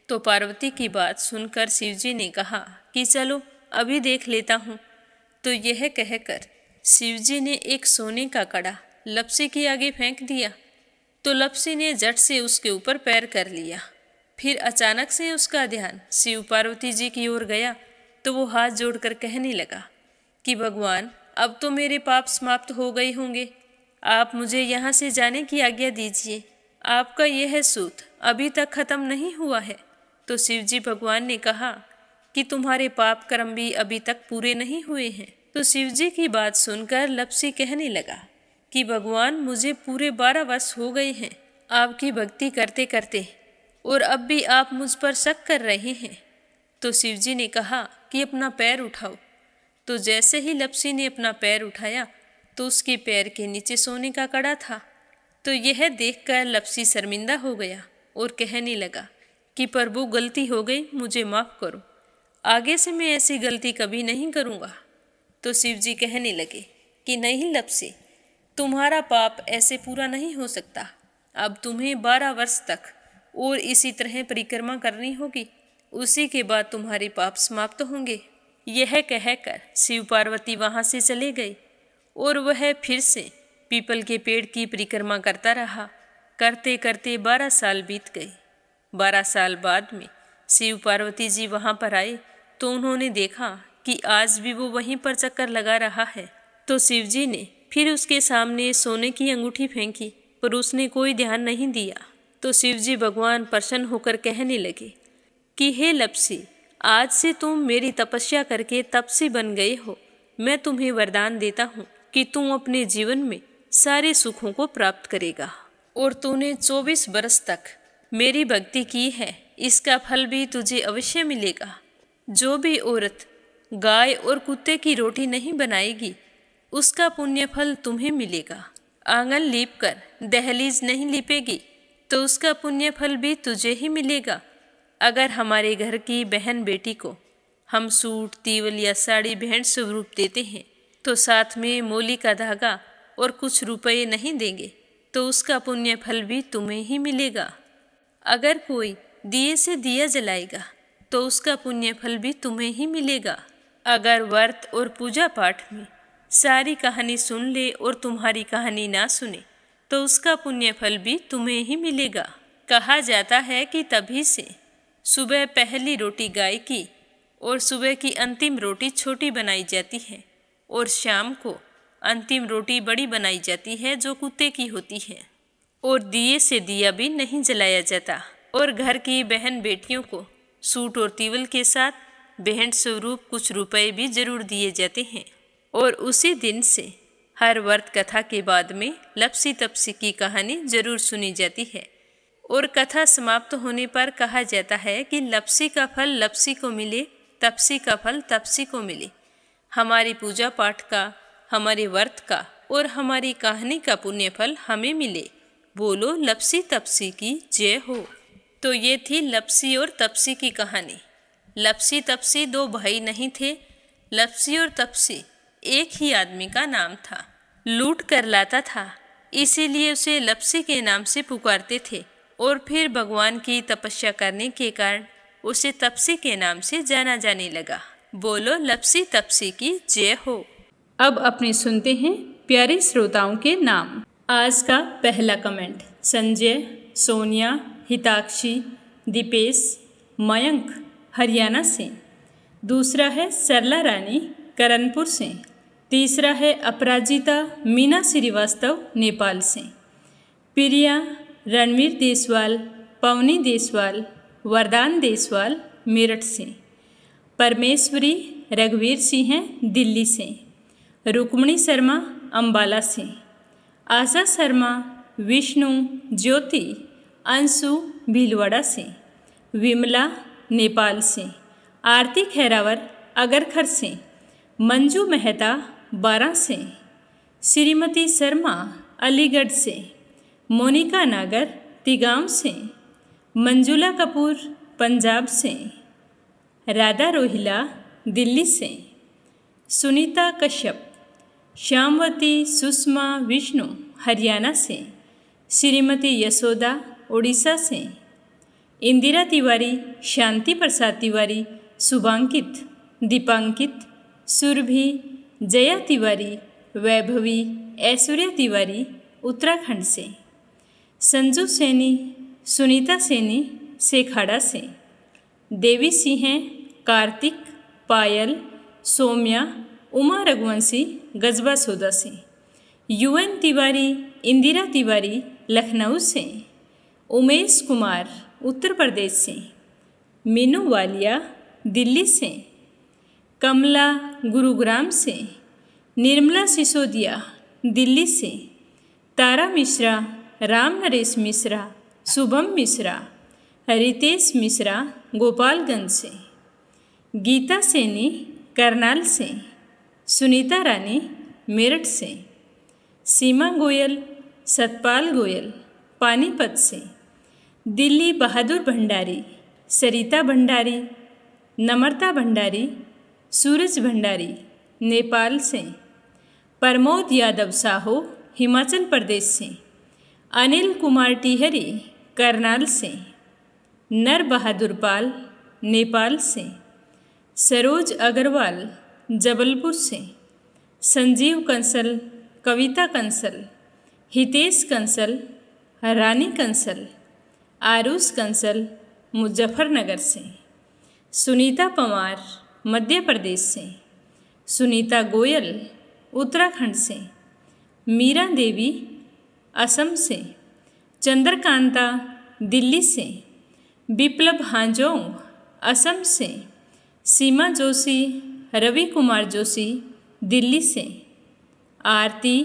तो पार्वती की बात सुनकर शिवजी ने कहा कि चलो अभी देख लेता हूँ। तो यह कहकर शिवजी ने एक सोने का कड़ा लपसी के आगे फेंक दिया। तो लपसी ने झट से उसके ऊपर पैर कर लिया। फिर अचानक से उसका ध्यान शिव पार्वती जी की ओर गया, तो वो हाथ जोड़कर कहने लगा कि भगवान, अब तो मेरे पाप समाप्त हो गए होंगे, आप मुझे यहाँ से जाने की आज्ञा दीजिए। आपका यह सूत अभी तक खत्म नहीं हुआ है। तो शिवजी भगवान ने कहा कि तुम्हारे पाप कर्म भी अभी तक पूरे नहीं हुए हैं। तो शिवजी की बात सुनकर लपसी कहने लगा कि भगवान, मुझे पूरे 12 वर्ष हो गए हैं आपकी भक्ति करते करते, और अब भी आप मुझ पर शक कर रहे हैं। तो शिवजी ने कहा कि अपना पैर उठाओ। तो जैसे ही लपसी ने अपना पैर उठाया तो उसके पैर के नीचे सोने का कड़ा था। तो यह देखकर लपसी शर्मिंदा हो गया और कहने लगा कि प्रभु, गलती हो गई, मुझे माफ़ करो, आगे से मैं ऐसी गलती कभी नहीं करूँगा। तो शिवजी कहने लगे कि नहीं लपसी, तुम्हारा पाप ऐसे पूरा नहीं हो सकता। अब तुम्हें 12 वर्ष तक और इसी तरह परिक्रमा करनी होगी, उसी के बाद तुम्हारे पाप समाप्त होंगे। यह कहकर शिव पार्वती वहाँ से चले गए और वह फिर से पीपल के पेड़ की परिक्रमा करता रहा। करते करते 12 साल बीत गए। 12 साल बाद में शिव पार्वती जी वहाँ पर आए तो उन्होंने देखा कि आज भी वो वहीं पर चक्कर लगा रहा है। तो शिवजी ने फिर उसके सामने सोने की अंगूठी फेंकी, पर उसने कोई ध्यान नहीं दिया। तो शिवजी भगवान प्रसन्न होकर कहने लगे कि हे लपसी, आज से तुम मेरी तपस्या करके तपसी बन गए हो। मैं तुम्हें वरदान देता हूँ कि तुम अपने जीवन में सारे सुखों को प्राप्त करेगा, और तूने 24 बरस तक मेरी भक्ति की है, इसका फल भी तुझे अवश्य मिलेगा। जो भी औरत गाय और कुत्ते की रोटी नहीं बनाएगी, उसका पुण्य फल तुम्हें मिलेगा। आंगन लीप कर दहलीज नहीं लीपेगी तो उसका पुण्य फल भी तुझे ही मिलेगा। अगर हमारे घर की बहन बेटी को हम सूट, तीवल या साड़ी भेंट स्वरूप देते हैं तो साथ में मोली का धागा और कुछ रुपये नहीं देंगे तो उसका पुण्य फल भी तुम्हें ही मिलेगा। अगर कोई दिए से दिया जलाएगा तो उसका पुण्य फल भी तुम्हें ही मिलेगा। अगर व्रत और पूजा पाठ में सारी कहानी सुन ले और तुम्हारी कहानी ना सुने तो उसका पुण्य फल भी तुम्हें ही मिलेगा। कहा जाता है कि तभी से सुबह पहली रोटी गाय की और सुबह की अंतिम रोटी छोटी बनाई जाती है और शाम को अंतिम रोटी बड़ी बनाई जाती है जो कुत्ते की होती है। और दिए से दिया भी नहीं जलाया जाता और घर की बहन बेटियों को सूट और तीवल के साथ भेंट स्वरूप कुछ रुपए भी जरूर दिए जाते हैं। और उसी दिन से हर व्रत कथा के बाद में लपसी तपसी की कहानी जरूर सुनी जाती है और कथा समाप्त होने पर कहा जाता है कि लपसी का फल लपसी को मिले, तपसी का फल तपसी को मिले। हमारी पूजा पाठ का, हमारे व्रत का और हमारी कहानी का पुण्य फल हमें मिले। बोलो लपसी तपसी की जय हो। तो ये थी लपसी और तपसी की कहानी। लपसी तपसी दो भाई नहीं थे, लपसी और तपसी एक ही आदमी का नाम था। लूट कर लाता था, इसीलिए उसे लपसी के नाम से पुकारते थे और फिर भगवान की तपस्या करने के कारण उसे तपसी के नाम से जाना जाने लगा। बोलो लपसी तपसी की जय हो। अब अपने सुनते हैं प्यारे श्रोताओं के नाम। आज का पहला कमेंट संजय, सोनिया, हिताक्षी, दीपेश, मयंक हरियाणा से। दूसरा है सरला रानी करणपुर से। तीसरा है अपराजिता मीना श्रीवास्तव नेपाल से। प्रिया रणवीर देसवाल, पवनी देसवाल, वरदान देसवाल मेरठ से। परमेश्वरी रघुवीर सिंह हैं दिल्ली से। रुक्मणी शर्मा अंबाला से। आशा शर्मा, विष्णु, ज्योति, अंशु भीलवाड़ा से। विमला नेपाल से। आरती खैरावर अगरखर से। मंजू मेहता बारां से। श्रीमती शर्मा अलीगढ़ से। मोनिका नागर तिगांव से। मंजुला कपूर पंजाब से। राधा रोहिला दिल्ली से। सुनीता कश्यप, श्यामवती सुषमा विष्णु हरियाणा से। श्रीमती यशोदा उड़ीसा से। इंदिरा तिवारी, शांति प्रसाद तिवारी, शुभांकित, दीपांकित, सुरभि, जया तिवारी, वैभवी, ऐश्वर्या तिवारी उत्तराखंड से। संजू सैनी, सुनीता सैनी सेखाड़ा से। देवी सिंह, कार्तिक, पायल, सौम्या, उमा रघुवंशी गजबा सौदा से। यूएन तिवारी, इंदिरा तिवारी लखनऊ से। उमेश कुमार उत्तर प्रदेश से। मीनू वालिया दिल्ली से। कमला गुरुग्राम से। निर्मला सिसोदिया दिल्ली से। तारा मिश्रा, राम नरेश मिश्रा, शुभम मिश्रा, रितेश मिश्रा गोपालगंज से। गीता सैनी करनाल से। सुनीता रानी मेरठ से। सीमा गोयल, सतपाल गोयल पानीपत से। दिल्ली बहादुर भंडारी, सरिता भंडारी, नम्रता भंडारी, सूरज भंडारी नेपाल से। प्रमोद यादव साहो हिमाचल प्रदेश से। अनिल कुमार टिहरी करनाल से। नर बहादुर पाल नेपाल से। सरोज अग्रवाल जबलपुर से। संजीव कंसल, कविता कंसल, हितेश कंसल, रानी कंसल, आरुष कंसल मुजफ्फरनगर से। सुनीता पवार मध्य प्रदेश से। सुनीता गोयल उत्तराखंड से। मीरा देवी असम से। चंद्रकांता दिल्ली से। विप्लव हांजोंग असम से। सीमा जोशी, रवि कुमार जोशी दिल्ली से। आरती,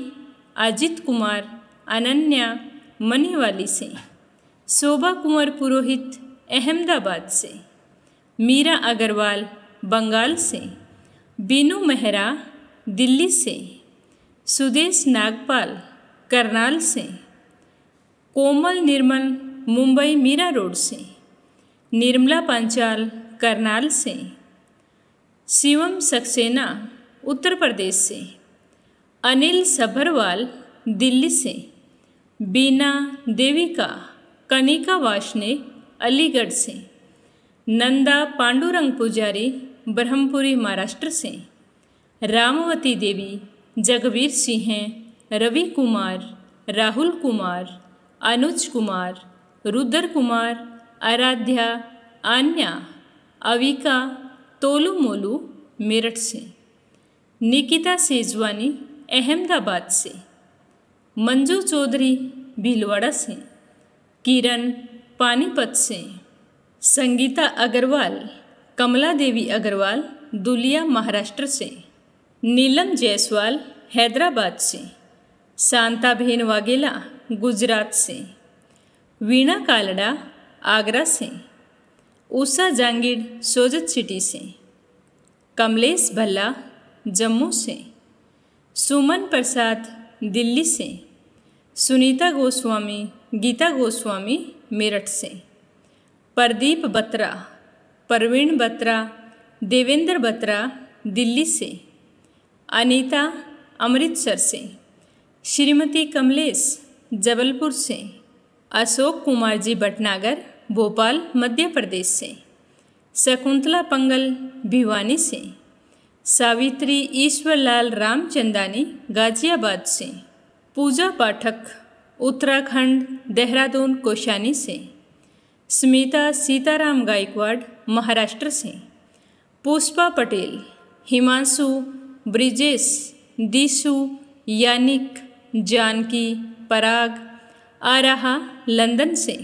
अजित कुमार, अनन्या मनीवाली से। शोभा कुंवर पुरोहित अहमदाबाद से। मीरा अग्रवाल बंगाल से। बीनू मेहरा दिल्ली से। सुदेश नागपाल करनाल से। कोमल निर्मल मुंबई मीरा रोड से। निर्मला पांचाल करनाल से। शिवम सक्सेना उत्तर प्रदेश से। अनिल सभरवाल दिल्ली से। बीना देविका कनिका वाशने अलीगढ़ से। नंदा पांडुरंग पुजारी ब्रह्मपुरी महाराष्ट्र से। रामवती देवी जगवीर सिंह रवि कुमार राहुल कुमार अनुज कुमार रुद्र कुमार आराध्या आन्या अविका तोलू मोलू मेरठ से। निकिता सेजवानी अहमदाबाद से। मंजू चौधरी भीलवाड़ा से। किरण पानीपत से। संगीता अग्रवाल कमला देवी अग्रवाल दुलिया महाराष्ट्र से। नीलम जायसवाल हैदराबाद से। शांताबेन वाघेला गुजरात से। वीणा कालड़ा आगरा से। उषा जांगीड़ सोजत सिटी से। कमलेश भल्ला जम्मू से। सुमन प्रसाद दिल्ली से। सुनीता गोस्वामी गीता गोस्वामी मेरठ से। प्रदीप बत्रा परवीन बत्रा देवेंद्र बत्रा दिल्ली से। अनीता अमृतसर से। श्रीमती कमलेश जबलपुर से। अशोक कुमार जी भटनागर भोपाल मध्य प्रदेश से। शकुंतला पंगल भिवानी से। सावित्री ईश्वरलाल रामचंदानी गाजियाबाद से। पूजा पाठक उत्तराखंड देहरादून कोशानी से। स्मिता सीताराम गायकवाड़ महाराष्ट्र से। पुष्पा पटेल हिमांशु ब्रिजेश दिशु यानिक जानकी पराग आराहा लंदन से।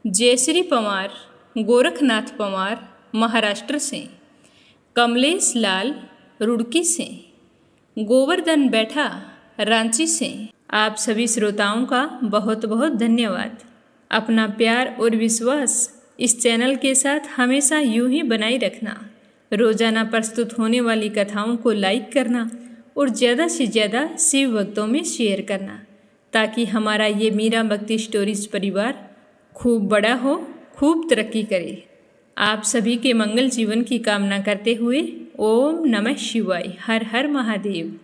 जयश्री पवार गोरखनाथ पवार महाराष्ट्र से। कमलेश लाल रुड़की से। गोवर्धन बैठा रांची से। आप सभी श्रोताओं का बहुत बहुत धन्यवाद। अपना प्यार और विश्वास इस चैनल के साथ हमेशा यूं ही बनाए रखना। रोजाना प्रस्तुत होने वाली कथाओं को लाइक करना और ज़्यादा से ज़्यादा शिव भक्तों में शेयर करना, ताकि हमारा ये मीरा भक्ति स्टोरीज परिवार खूब बड़ा हो, खूब तरक्की करे। आप सभी के मंगल जीवन की कामना करते हुए ओम नमः शिवाय। हर हर महादेव।